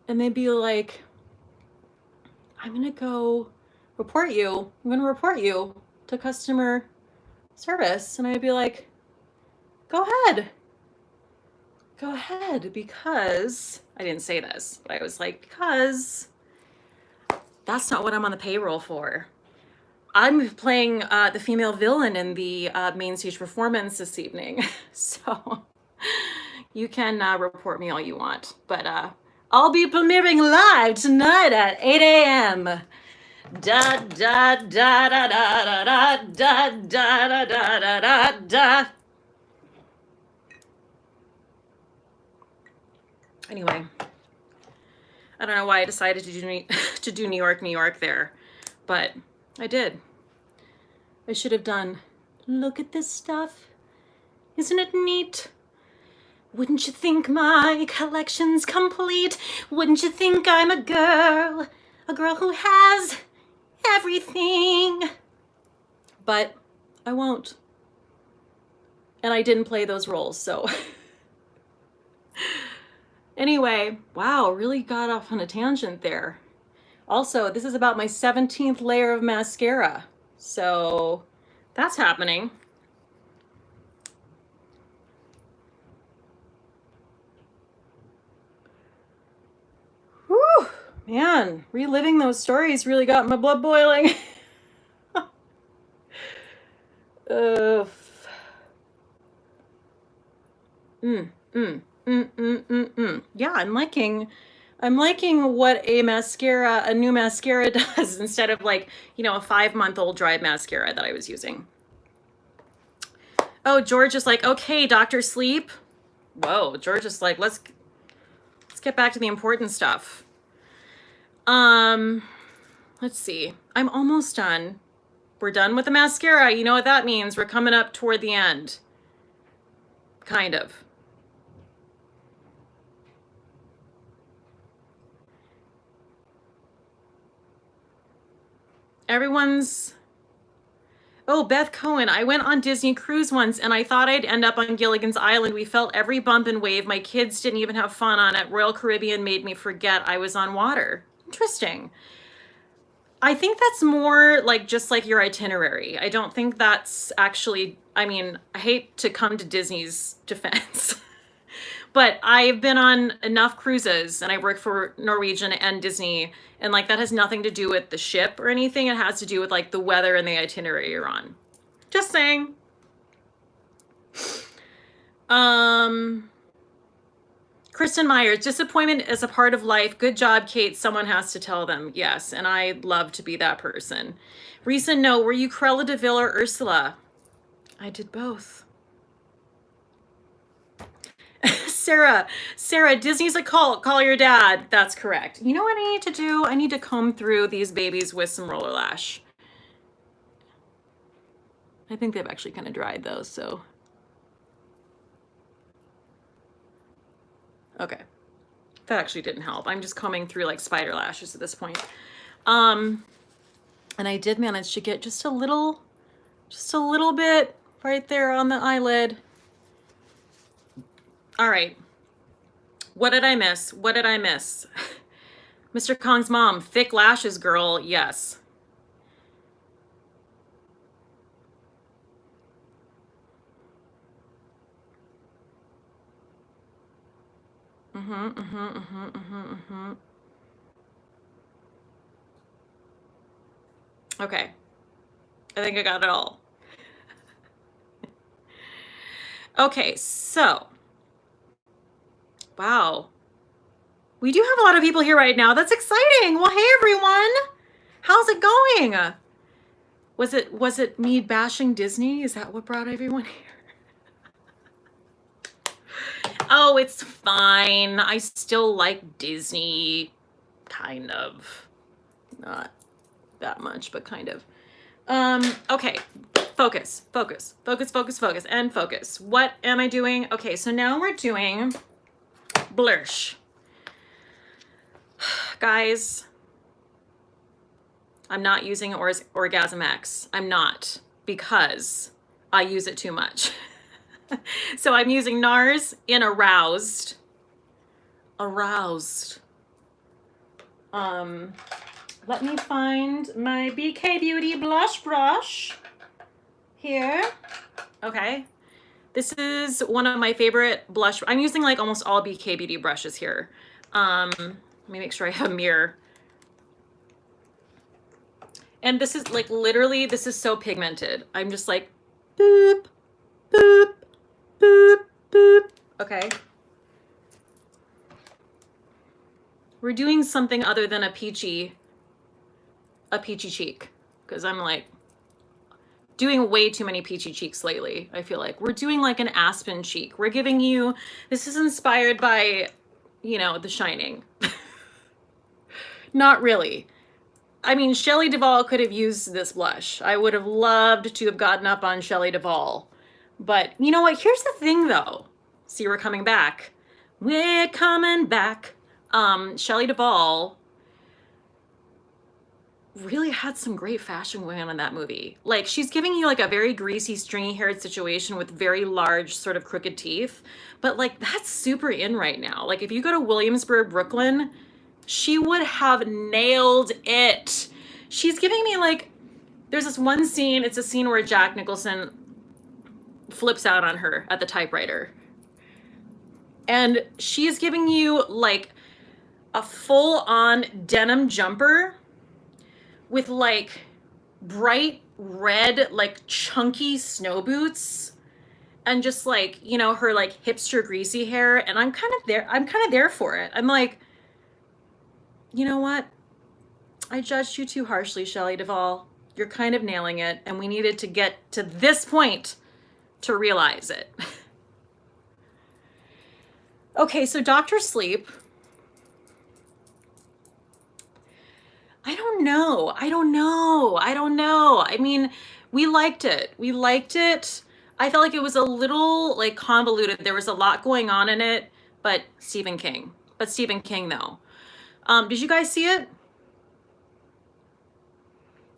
And they'd be like, I'm gonna go report you. I'm gonna report you to customer service. And I'd be like, go ahead. Go ahead, because I didn't say this, but I was like, because that's not what I'm on the payroll for. I'm playing the female villain in the main stage performance this evening. So you can report me all you want, but I'll be premiering live tonight at 8 a.m. Da da da da da da da da da da da da da. Anyway, I don't know why I decided to do New York there, but I did. I should have done Look at this stuff. Isn't it neat? Wouldn't you think my collection's complete? Wouldn't you think I'm a girl who has everything? But I won't. And I didn't play those roles, so. Anyway, wow, really got off on a tangent there. Also, this is about my 17th layer of mascara. So that's happening. Whew, man, reliving those stories really got my blood boiling. Yeah, I'm liking what a new mascara does instead of like, you know, a 5-month-old dried mascara that I was using. Oh, George is like, okay, Dr. Sleep. Whoa, George is like, let's get back to the important stuff. Let's see. I'm almost done. We're done with the mascara. You know what that means. We're coming up toward the end. Kind of. Everyone's... Oh, Beth Cohen, I went on Disney Cruise once and I thought I'd end up on Gilligan's Island. We felt every bump and wave. My kids didn't even have fun on it. Royal Caribbean made me forget I was on water. Interesting. I think that's more like just like your itinerary. I don't think that's actually, I mean, I hate to come to Disney's defense, but I've been on enough cruises and I work for Norwegian and Disney, and like that has nothing to do with the ship or anything. It has to do with like the weather and the itinerary you're on. Just saying. Kristen Myers, disappointment is a part of life. Good job, Kate. Someone has to tell them. Yes, and I'd love to be that person. Recent note, were you Cruella de Vil or Ursula? I did both. Sarah, Disney's a cult. Call your dad. That's correct. You know what I need to do? I need to comb through these babies with some roller lash. I think they've actually kind of dried those, so. Okay. That actually didn't help. I'm just combing through like spider lashes at this point. And I did manage to get just a little bit right there on the eyelid. All right. What did I miss? What did I miss? Mr. Kong's mom, thick lashes, girl. Yes. Okay. I think I got it all. Okay, so. Wow. We do have a lot of people here right now. That's exciting. Well, hey everyone. How's it going? Was it me bashing Disney? Is that what brought everyone here? Oh, it's fine. I still like Disney. Kind of. Not that much, but kind of. Okay. Focus, and focus. What am I doing? Okay, so now we're doing blush. Guys, I'm not using Orgasm X. I'm not, because I use it too much. So I'm using NARS in Aroused. Let me find my BK Beauty blush brush here. Okay. This is one of my favorite blush. I'm using like almost all BK Beauty brushes here. Let me make sure I have a mirror. And this is like literally, this is so pigmented. I'm just like, boop, boop, boop, boop. Okay. We're doing something other than a peachy cheek, because I'm like doing way too many peachy cheeks lately. I feel like we're doing like an aspen cheek. We're giving you, this is inspired by, you know, The Shining. Not really. I mean, Shelley Duvall could have used this blush. I would have loved to have gotten up on Shelley Duvall. But you know what? Here's the thing though. See, we're coming back. We're coming back. Shelley Duvall really had some great fashion going on in that movie. Like, she's giving you like a very greasy, stringy haired situation with very large sort of crooked teeth. But like, that's super in right now. Like, if you go to Williamsburg, Brooklyn, she would have nailed it. She's giving me like, there's this one scene, it's a scene where Jack Nicholson flips out on her at the typewriter. And she's giving you like a full-on denim jumper with like bright red, like chunky snow boots, and just like, you know, her like hipster greasy hair. And I'm kind of there for it. I'm like, you know what? I judged you too harshly, Shelley Duvall. You're kind of nailing it, and we needed to get to this point to realize it. Okay, so Dr. Sleep. I don't know. I mean, we liked it. I felt like it was a little like convoluted. There was a lot going on in it, but Stephen King though. Did you guys see it?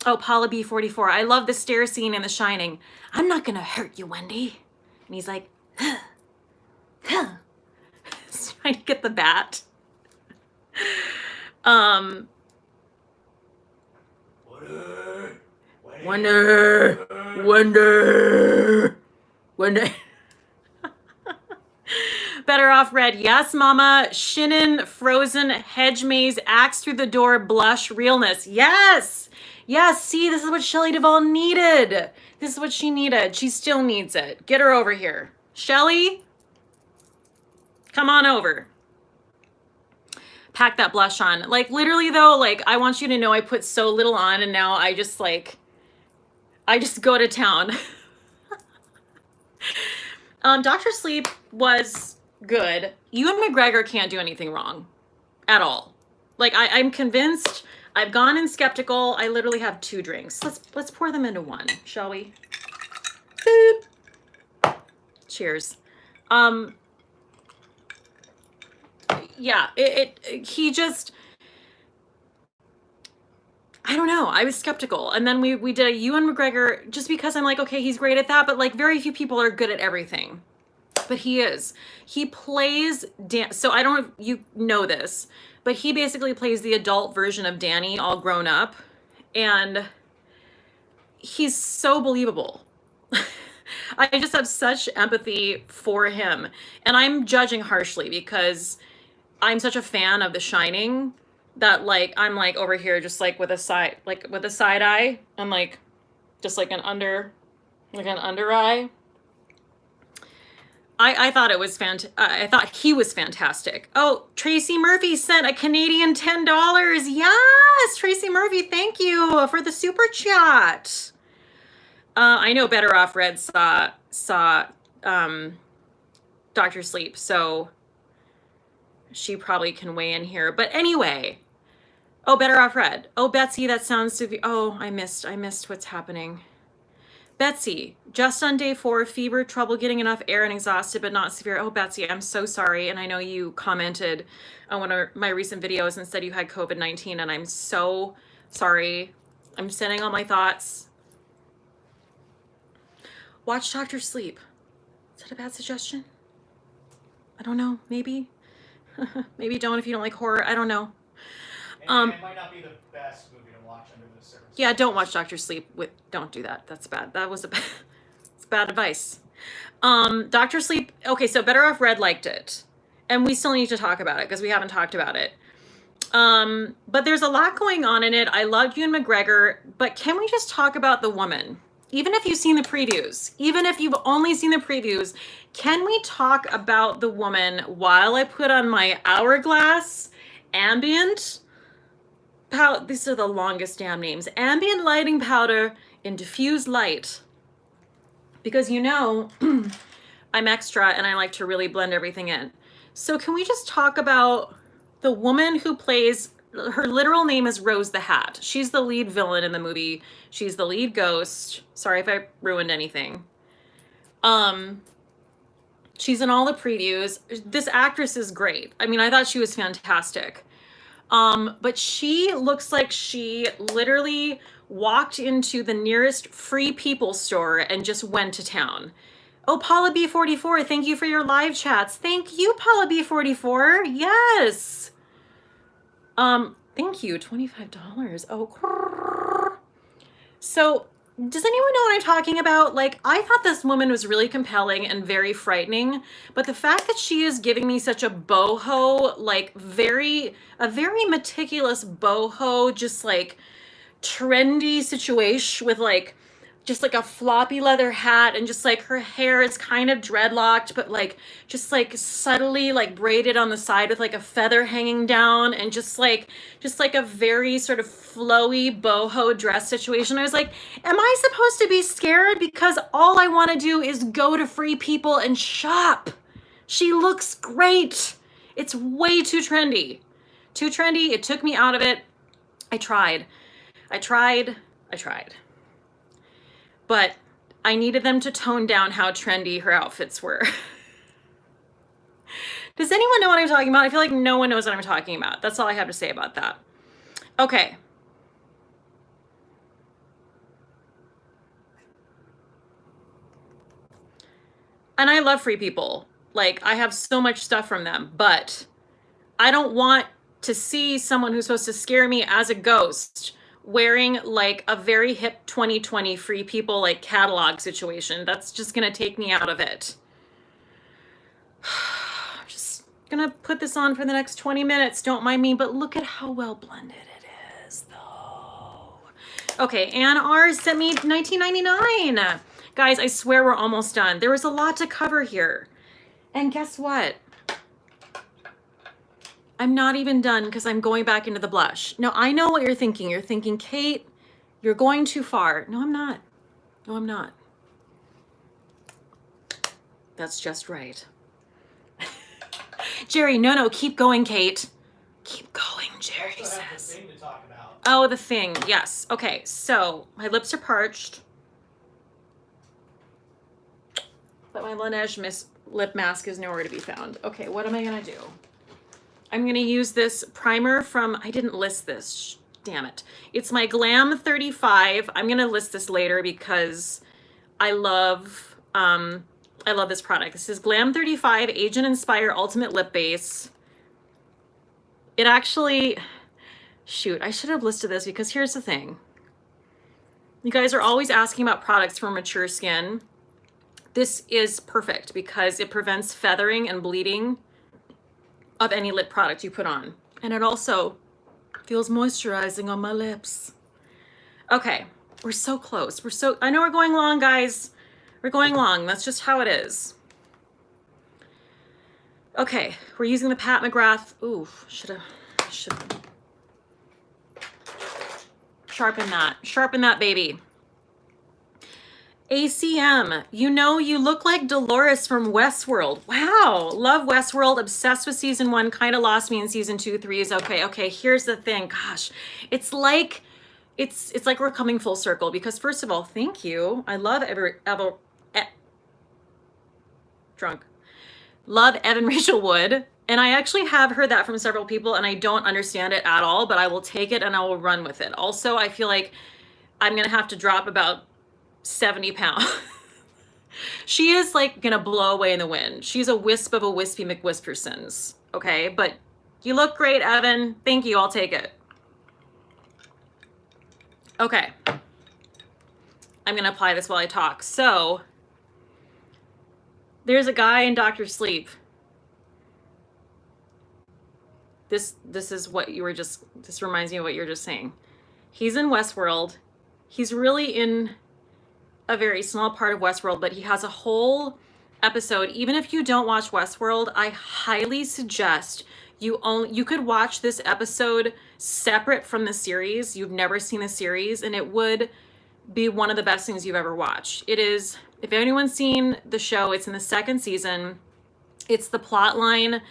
Oh, Paula B44. I love the stair scene in The Shining. I'm not gonna hurt you, Wendy. And he's like, huh. He's trying to get the bat. Wendy. Better Off Red. Yes, mama. Shinnin, Frozen, Hedge Maze, Axe Through the Door, Blush, Realness. Yes. See, this is what Shelley Duvall needed. This is what she needed. She still needs it. Get her over here. Shelley, come on over. Pack that blush on. Like, literally though, like, I want you to know I put so little on, and now I just go to town. Dr. Sleep was good. Ewan McGregor can't do anything wrong at all. Like, I'm convinced. I've gone in skeptical. I literally have 2 drinks. Let's pour them into one, shall we? Boop. Cheers. Yeah, he just, I don't know. I was skeptical. And then we did a Ewan McGregor just because I'm like, okay, he's great at that, but like very few people are good at everything. But he is. He plays so I don't know if you know this, but he basically plays the adult version of Danny all grown up, and he's so believable. I just have such empathy for him. And I'm judging harshly because I'm such a fan of The Shining that like I'm like over here just like with a side eye. I'm like just like an under eye. I thought it was I thought he was fantastic. Oh, Tracy Murphy sent a Canadian $10. Yes, Tracy Murphy, thank you for the super chat. I know Better Off Red saw Dr. Sleep, so she probably can weigh in here. But anyway, oh, Better Off Red. Oh, Betsy, that sounds severe. Oh, I missed what's happening. Betsy, just on day 4, fever, trouble getting enough air, and exhausted, but not severe. Oh, Betsy, I'm so sorry. And I know you commented on one of my recent videos and said you had COVID-19, and I'm so sorry. I'm sending all my thoughts. Watch Dr. Sleep. Is that a bad suggestion? I don't know. Maybe. Maybe don't if you don't like horror. I don't know. It might not be the best movie to watch under the circumstances. Yeah, don't watch Dr. Sleep. Don't do that. That's bad. That was it's bad advice. Dr. Sleep. Okay, so Better Off Red liked it, and we still need to talk about it because we haven't talked about it. But there's a lot going on in it. I love Ewan McGregor, but can we just talk about the woman? Even if you've seen the previews, even if you've only seen the previews, can we talk about the woman while I put on my Hourglass ambient powder? These are the longest damn names. Ambient lighting powder in diffused light. Because you know, I'm extra and I like to really blend everything in. So can we just talk about the woman who plays her literal name is Rose the Hat. She's the lead villain in the movie. She's the lead ghost. Sorry if I ruined anything. She's in all the previews. This actress is great. I mean, I thought she was fantastic. But she looks like she literally walked into the nearest Free People store and just went to town. Oh, Paula B44, thank you for your live chats. Thank you, Paula B44. Yes. Thank you, $25. Oh, so does anyone know what I'm talking about? Like, I thought this woman was really compelling and very frightening, but the fact that she is giving me such a boho, like a very meticulous boho, just like trendy situation with like, just like a floppy leather hat, and just like her hair is kind of dreadlocked, but like just like subtly like braided on the side with like a feather hanging down, and just like a very sort of flowy boho dress situation. I was like, am I supposed to be scared? Because all I want to do is go to Free People and shop. She looks great. It's way too trendy. Too trendy. It took me out of it. I tried. But I needed them to tone down how trendy her outfits were. Does anyone know what I'm talking about? I feel like no one knows what I'm talking about. That's all I have to say about that. Okay. And I love Free People. Like, I have so much stuff from them, but I don't want to see someone who's supposed to scare me as a ghost wearing like a very hip 2020 Free People like catalog situation. That's just gonna take me out of it. I'm just gonna put this on for the next 20 minutes. Don't mind me, but look at how well blended it is though. Okay, Ann R sent me $19.99. Guys, I swear we're almost done. There was a lot to cover here. And guess what? I'm not even done because I'm going back into the blush. Now, I know what you're thinking. You're thinking, Kate, you're going too far. No, I'm not. No, I'm not. That's just right. Jerry, no, keep going, Kate. Keep going, Jerry says. The thing to talk about. Oh, the thing. Yes. Okay, so my lips are parched. But my Laneige lip mask is nowhere to be found. Okay, what am I going to do? I'm going to use this primer from, I didn't list this, damn it. It's my Glam 35. I'm going to list this later because I love this product. This is Glam 35 Age and Inspire Ultimate Lip Base. It actually, shoot, I should have listed this because here's the thing. You guys are always asking about products for mature skin. This is perfect because it prevents feathering and bleeding of any lip product you put on. And it also feels moisturizing on my lips. Okay, we're so close. I know we're going long, guys. We're going long. That's just how it is. Okay, we're using the Pat McGrath. Ooh, should have sharpen that baby. ACM, you know, you look like Dolores from Westworld. Wow, love Westworld, obsessed with season 1, kind of lost me in season 2, 3 is okay. Here's the thing, gosh, it's like we're coming full circle because first of all, thank you. I love love Evan Rachel Wood, and I actually have heard that from several people, and I don't understand it at all, but I will take it and I will run with it. Also, I feel like I'm gonna have to drop about 70 pounds. She is like gonna blow away in the wind. She's a wisp of a wispy McWhispersons. Okay, but you look great, Evan. Thank you, I'll take it. Okay, I'm gonna apply this while I talk. So there's a guy in Dr. Sleep. This is what you were just, this reminds me of what you were just saying. He's in Westworld. He's really in a very small part of Westworld, but he has a whole episode. Even if you don't watch Westworld, I highly suggest you could watch this episode separate from the series. You've never seen the series, and it would be one of the best things you've ever watched. It is, if anyone's seen the show, it's in the 2nd season. It's the plot line.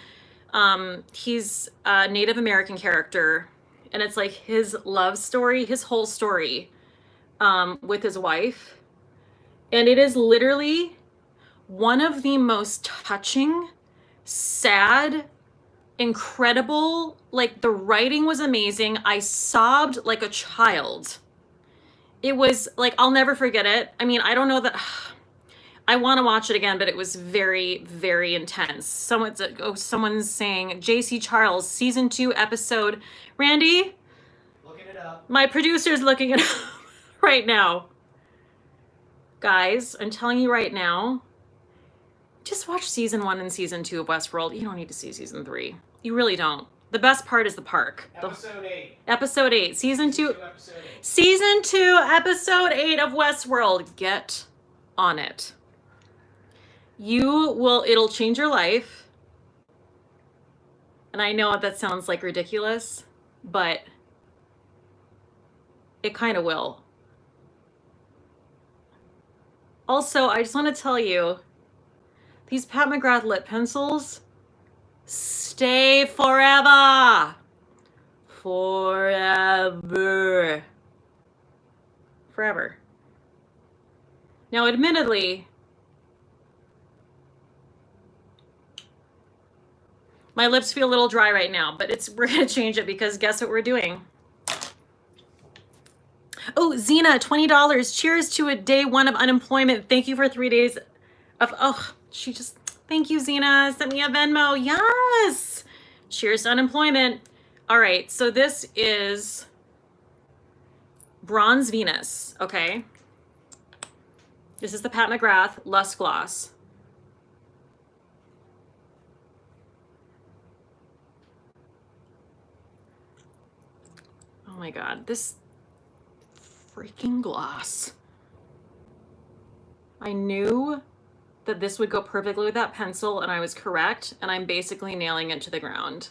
He's a Native American character, and it's like his love story, his whole story with his wife. And it is literally one of the most touching, sad, incredible, like the writing was amazing. I sobbed like a child. It was like, I'll never forget it. I mean, I don't know that I want to watch it again, but it was very, very intense. Someone's saying JC Charles, season 2 episode. Randy? Looking it up. My producer's looking it up right now. Guys, I'm telling you right now, just watch season 1 and season 2 of Westworld. You don't need to see season 3. You really don't. The best part is the park. Episode 8. Episode 8. Season 2. Episode 8. Season 2, episode 8 of Westworld. Get on it. It'll change your life. And I know that sounds like ridiculous, but it kind of will. Also, I just want to tell you, these Pat McGrath lip pencils stay forever. Forever. Forever. Now, admittedly, my lips feel a little dry right now, but we're going to change it because guess what we're doing? Oh, Zena, $20. Cheers to a day 1 of unemployment. Thank you for 3 days of, thank you, Zena. Sent me a Venmo. Yes. Cheers to unemployment. All right. So this is Bronze Venus. Okay. This is the Pat McGrath Lust Gloss. Oh my God, this freaking gloss. I knew that this would go perfectly with that pencil, and I was correct, and I'm basically nailing it to the ground.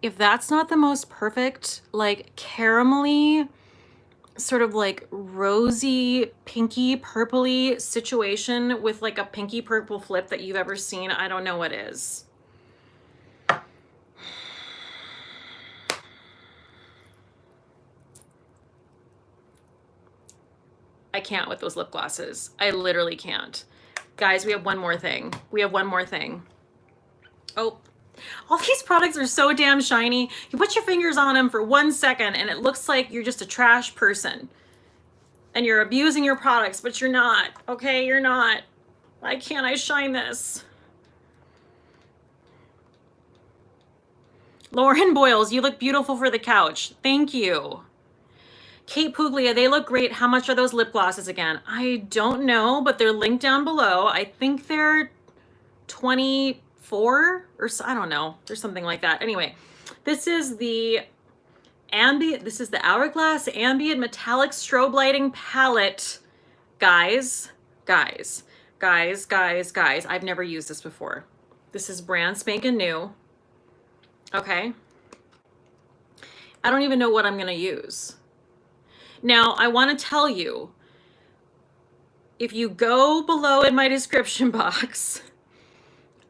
If that's not the most perfect, like caramelly, sort of like rosy, pinky, purpley situation with like a pinky purple flip that you've ever seen, I don't know what is. I can't with those lip glosses. I literally can't. Guys, we have one more thing. Oh. All these products are so damn shiny. You put your fingers on them for 1 second and it looks like you're just a trash person. And you're abusing your products, but you're not. Okay, you're not. Why can't I shine this? Lauren Boyles, you look beautiful for the couch. Thank you. Kate Puglia, they look great. How much are those lip glosses again? I don't know, but they're linked down below. I think they're 24 or so, I don't know. There's something like that. Anyway, this is the Hourglass Ambient Metallic Strobe Lighting Palette. Guys. I've never used this before. This is brand spanking new. Okay. I don't even know what I'm going to use. Now, I want to tell you, if you go below in my description box,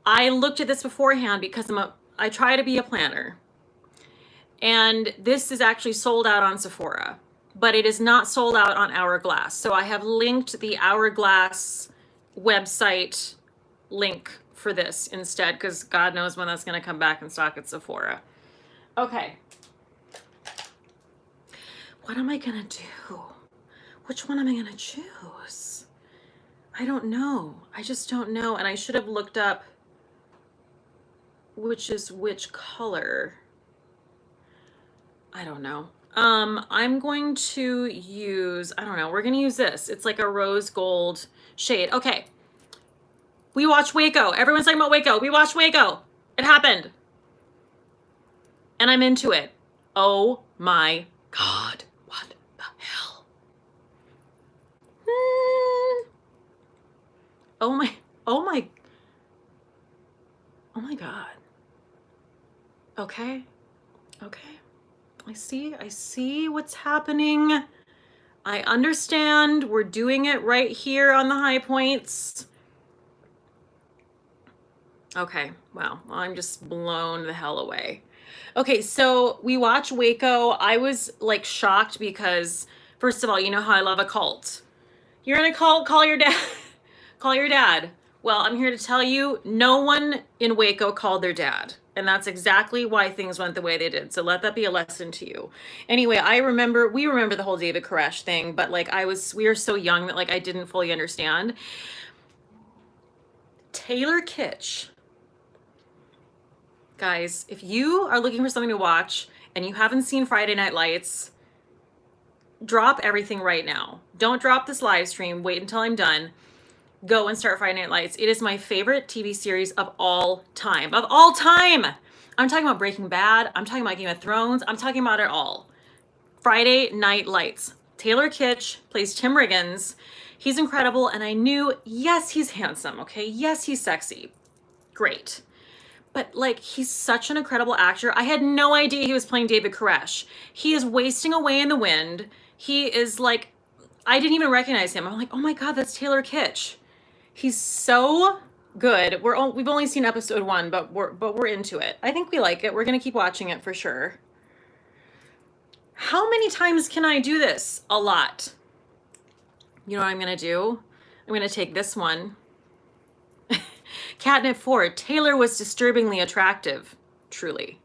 I looked at this beforehand because I try to be a planner. And this is actually sold out on Sephora, but it is not sold out on Hourglass. So I have linked the Hourglass website link for this instead, because God knows when that's going to come back in stock at Sephora. Okay. What am I going to do? Which one am I going to choose? I don't know. I just don't know. And I should have looked up which is which color. I don't know. I'm going to use, I don't know, we're going to use this. It's like a rose gold shade. Okay. We watched Waco. Everyone's talking about Waco. We watched Waco. It happened. And I'm into it. Oh my God. What the hell? Oh my God. Okay. Okay. I see what's happening. I understand. We're doing it right here on the high points. Okay, wow. Well, I'm just blown the hell away. Okay, so we watch Waco. I was like shocked because, first of all, you know how I love a cult. You're in a cult, call your dad. Call your dad. Well, I'm here to tell you, no one in Waco called their dad. And that's exactly why things went the way they did. So let that be a lesson to you. Anyway, we remember the whole David Koresh thing, but like we were so young that like I didn't fully understand. Taylor Kitsch. Guys, if you are looking for something to watch and you haven't seen Friday Night Lights, drop everything right now. Don't drop this live stream. Wait until I'm done. Go and start Friday Night Lights. It is my favorite TV series of all time. Of all time! I'm talking about Breaking Bad. I'm talking about Game of Thrones. I'm talking about it all. Friday Night Lights. Taylor Kitsch plays Tim Riggins. He's incredible, and I knew, yes, he's handsome, okay? Yes, he's sexy. Great. But like, he's such an incredible actor. I had no idea he was playing David Koresh. He is wasting away in the wind. He is like, I didn't even recognize him. I'm like, oh my God, that's Taylor Kitsch. He's so good. We've only seen episode 1, but we're into it. I think we like it. We're gonna keep watching it for sure. How many times can I do this? A lot. You know what I'm gonna do? I'm gonna take this one. Catnip 4. Taylor was disturbingly attractive. Truly.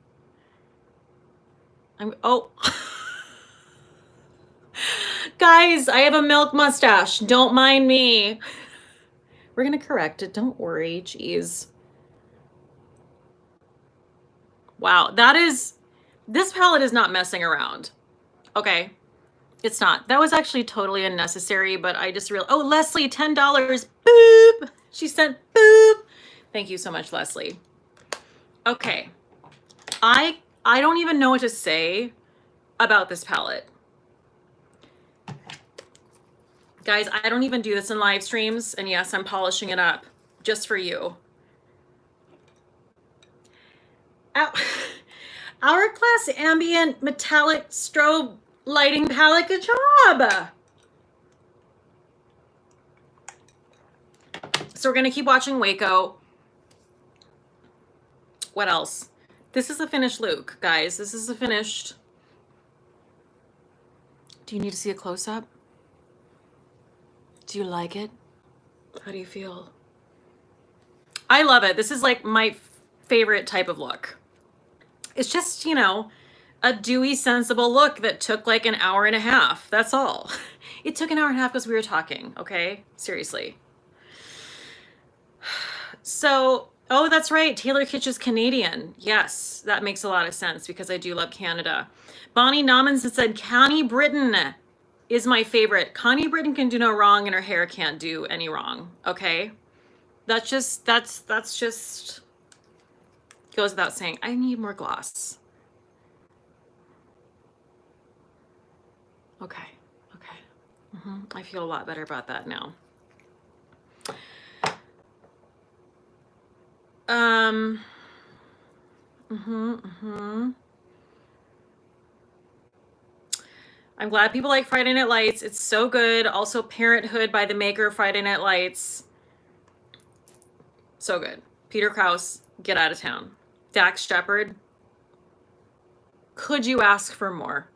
Oh. Guys, I have a milk mustache. Don't mind me. We're going to correct it. Don't worry. Jeez. Wow. This palette is not messing around. Okay. It's not. That was actually totally unnecessary, but I just realized, oh, Leslie, $10. Boop. She sent boop. Thank you so much, Leslie. Okay. I don't even know what to say about this palette. Guys, I don't even do this in live streams, and yes, I'm polishing it up just for you. Hourglass Ambient Metallic Strobe Lighting Palette. Good job! So we're going to keep watching Waco. What else? This is the finished look, guys. This is the finished. Do you need to see a close-up? Do you like it? How do you feel? I love it. This is like my favorite type of look. It's just, you know, a dewy, sensible look that took like an hour and a half. That's all. It took an hour and a half because we were talking, okay? Seriously. So, oh, that's right. Taylor Kitsch is Canadian. Yes, that makes a lot of sense because I do love Canada. Bonnie Nommins said, Connie Britton is my favorite. Connie Britton can do no wrong and her hair can't do any wrong, okay? That's just goes without saying. I need more gloss. Okay. I feel a lot better about that now. I'm glad people like Friday Night Lights. It's so good. Also, Parenthood by the maker of Friday Night Lights. So good. Peter Krause, get out of town. Dax Shepard. Could you ask for more?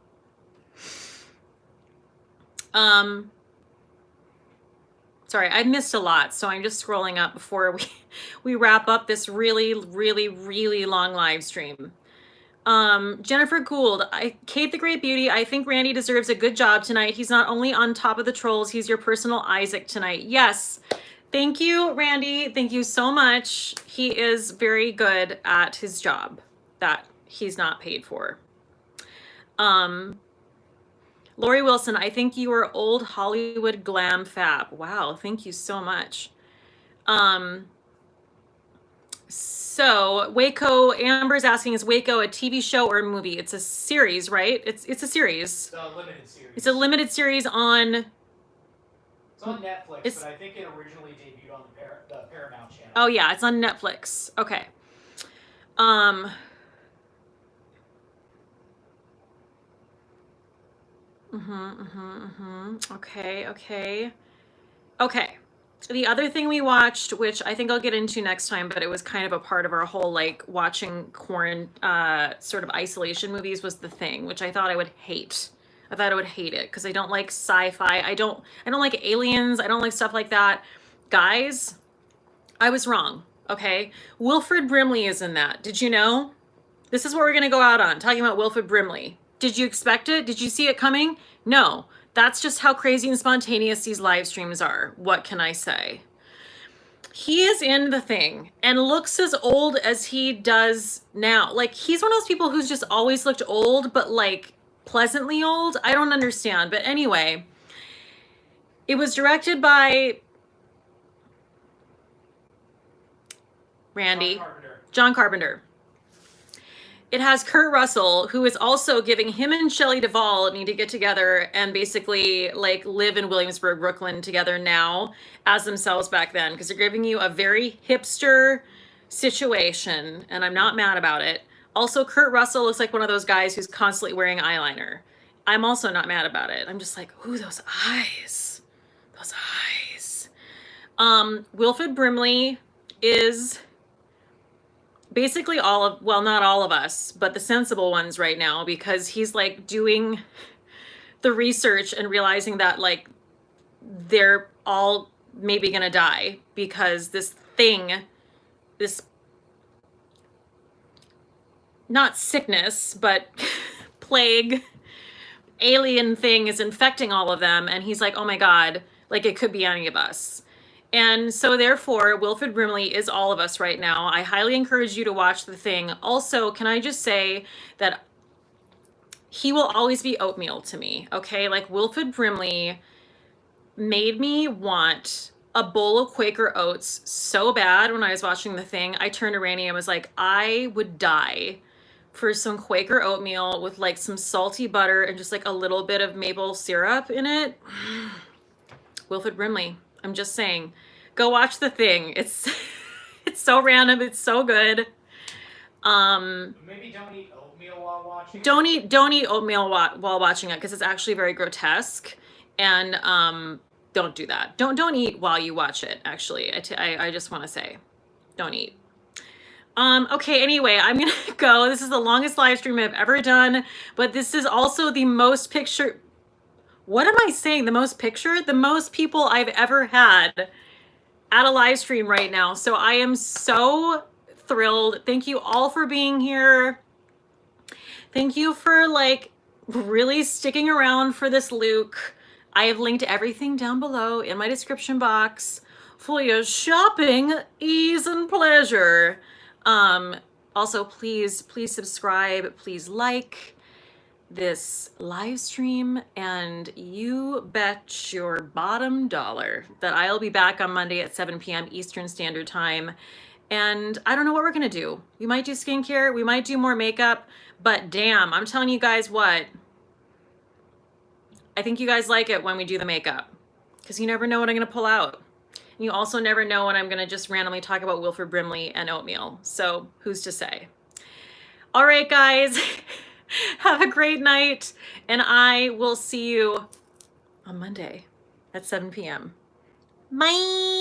Sorry, I missed a lot, so I'm just scrolling up before we wrap up this really long live stream. Jennifer Gould, Cate the Great Beauty, I think Randy deserves a good job tonight. He's not only on top of the trolls, he's your personal Isaac tonight. Yes. Thank you, Randy. Thank you so much. He is very good at his job that he's not paid for. Lori Wilson, I think you are old Hollywood glam fab. Wow, thank you so much. So Waco, Amber's asking, is Waco a TV show or a movie? It's a series, right? It's a series. It's a limited series. It's a limited series on... It's on Netflix, but I think it originally debuted on the Paramount channel. Oh yeah, it's on Netflix. Okay. Okay, okay. Okay. The other thing we watched, which I think I'll get into next time, but it was kind of a part of our whole like watching sort of isolation movies, was The Thing, which I thought I would hate. I thought I would hate it because I don't like sci-fi. I don't like aliens. I don't like stuff like that. Guys, I was wrong. Okay. Wilfred Brimley is in that. Did you know? This is what we're going to go out on, talking about Wilfred Brimley. Did you expect it? Did you see it coming? No. That's just how crazy and spontaneous these live streams are. What can I say? He is in The Thing and looks as old as he does now. Like, he's one of those people who's just always looked old, but like pleasantly old. I don't understand. But anyway, it was directed by Randy. John Carpenter. It has Kurt Russell, who is also giving him and Shelley Duvall need to get together and basically like live in Williamsburg, Brooklyn together now as themselves back then, because they're giving you a very hipster situation, and I'm not mad about it. Also, Kurt Russell looks like one of those guys who's constantly wearing eyeliner. I'm also not mad about it. I'm just like, ooh, those eyes. Those eyes. Wilfred Brimley is basically all of, well, not all of us, but the sensible ones right now, because he's like doing the research and realizing that like they're all maybe gonna die because this thing, this not sickness, but plague, alien thing is infecting all of them. And he's like, oh my God, like it could be any of us. And so therefore, Wilfred Brimley is all of us right now. I highly encourage you to watch The Thing. Also, can I just say that he will always be oatmeal to me, okay? Like, Wilfred Brimley made me want a bowl of Quaker Oats so bad when I was watching The Thing. I turned to Randy and was like, I would die for some Quaker oatmeal with like some salty butter and just like a little bit of maple syrup in it. Wilfred Brimley. I'm just saying, go watch The Thing. It's it's so random. It's so good. Maybe don't eat oatmeal while watching. Don't eat oatmeal while watching it, because it's actually very grotesque. And don't do that. Don't eat while you watch it. Actually, I just want to say, don't eat. Okay. Anyway, I'm gonna go. This is the longest live stream I've ever done, but this is also the most picture. What am I saying? The most people I've ever had at a live stream right now. So I am so thrilled. Thank you all for being here. Thank you for like really sticking around for this Luke. I have linked everything down below in my description box for your shopping ease and pleasure. Also, please subscribe, please like this live stream, and you bet your bottom dollar that I'll be back on Monday at 7 p.m. Eastern Standard Time. And I don't know what we're gonna do. We might do skincare, we might do more makeup, but damn, I'm telling you guys what, I think you guys like it when we do the makeup, because you never know what I'm gonna pull out. And you also never know when I'm gonna just randomly talk about Wilfred Brimley and oatmeal. So who's to say? All right, guys. Have a great night, and I will see you on Monday at 7 p.m. Bye.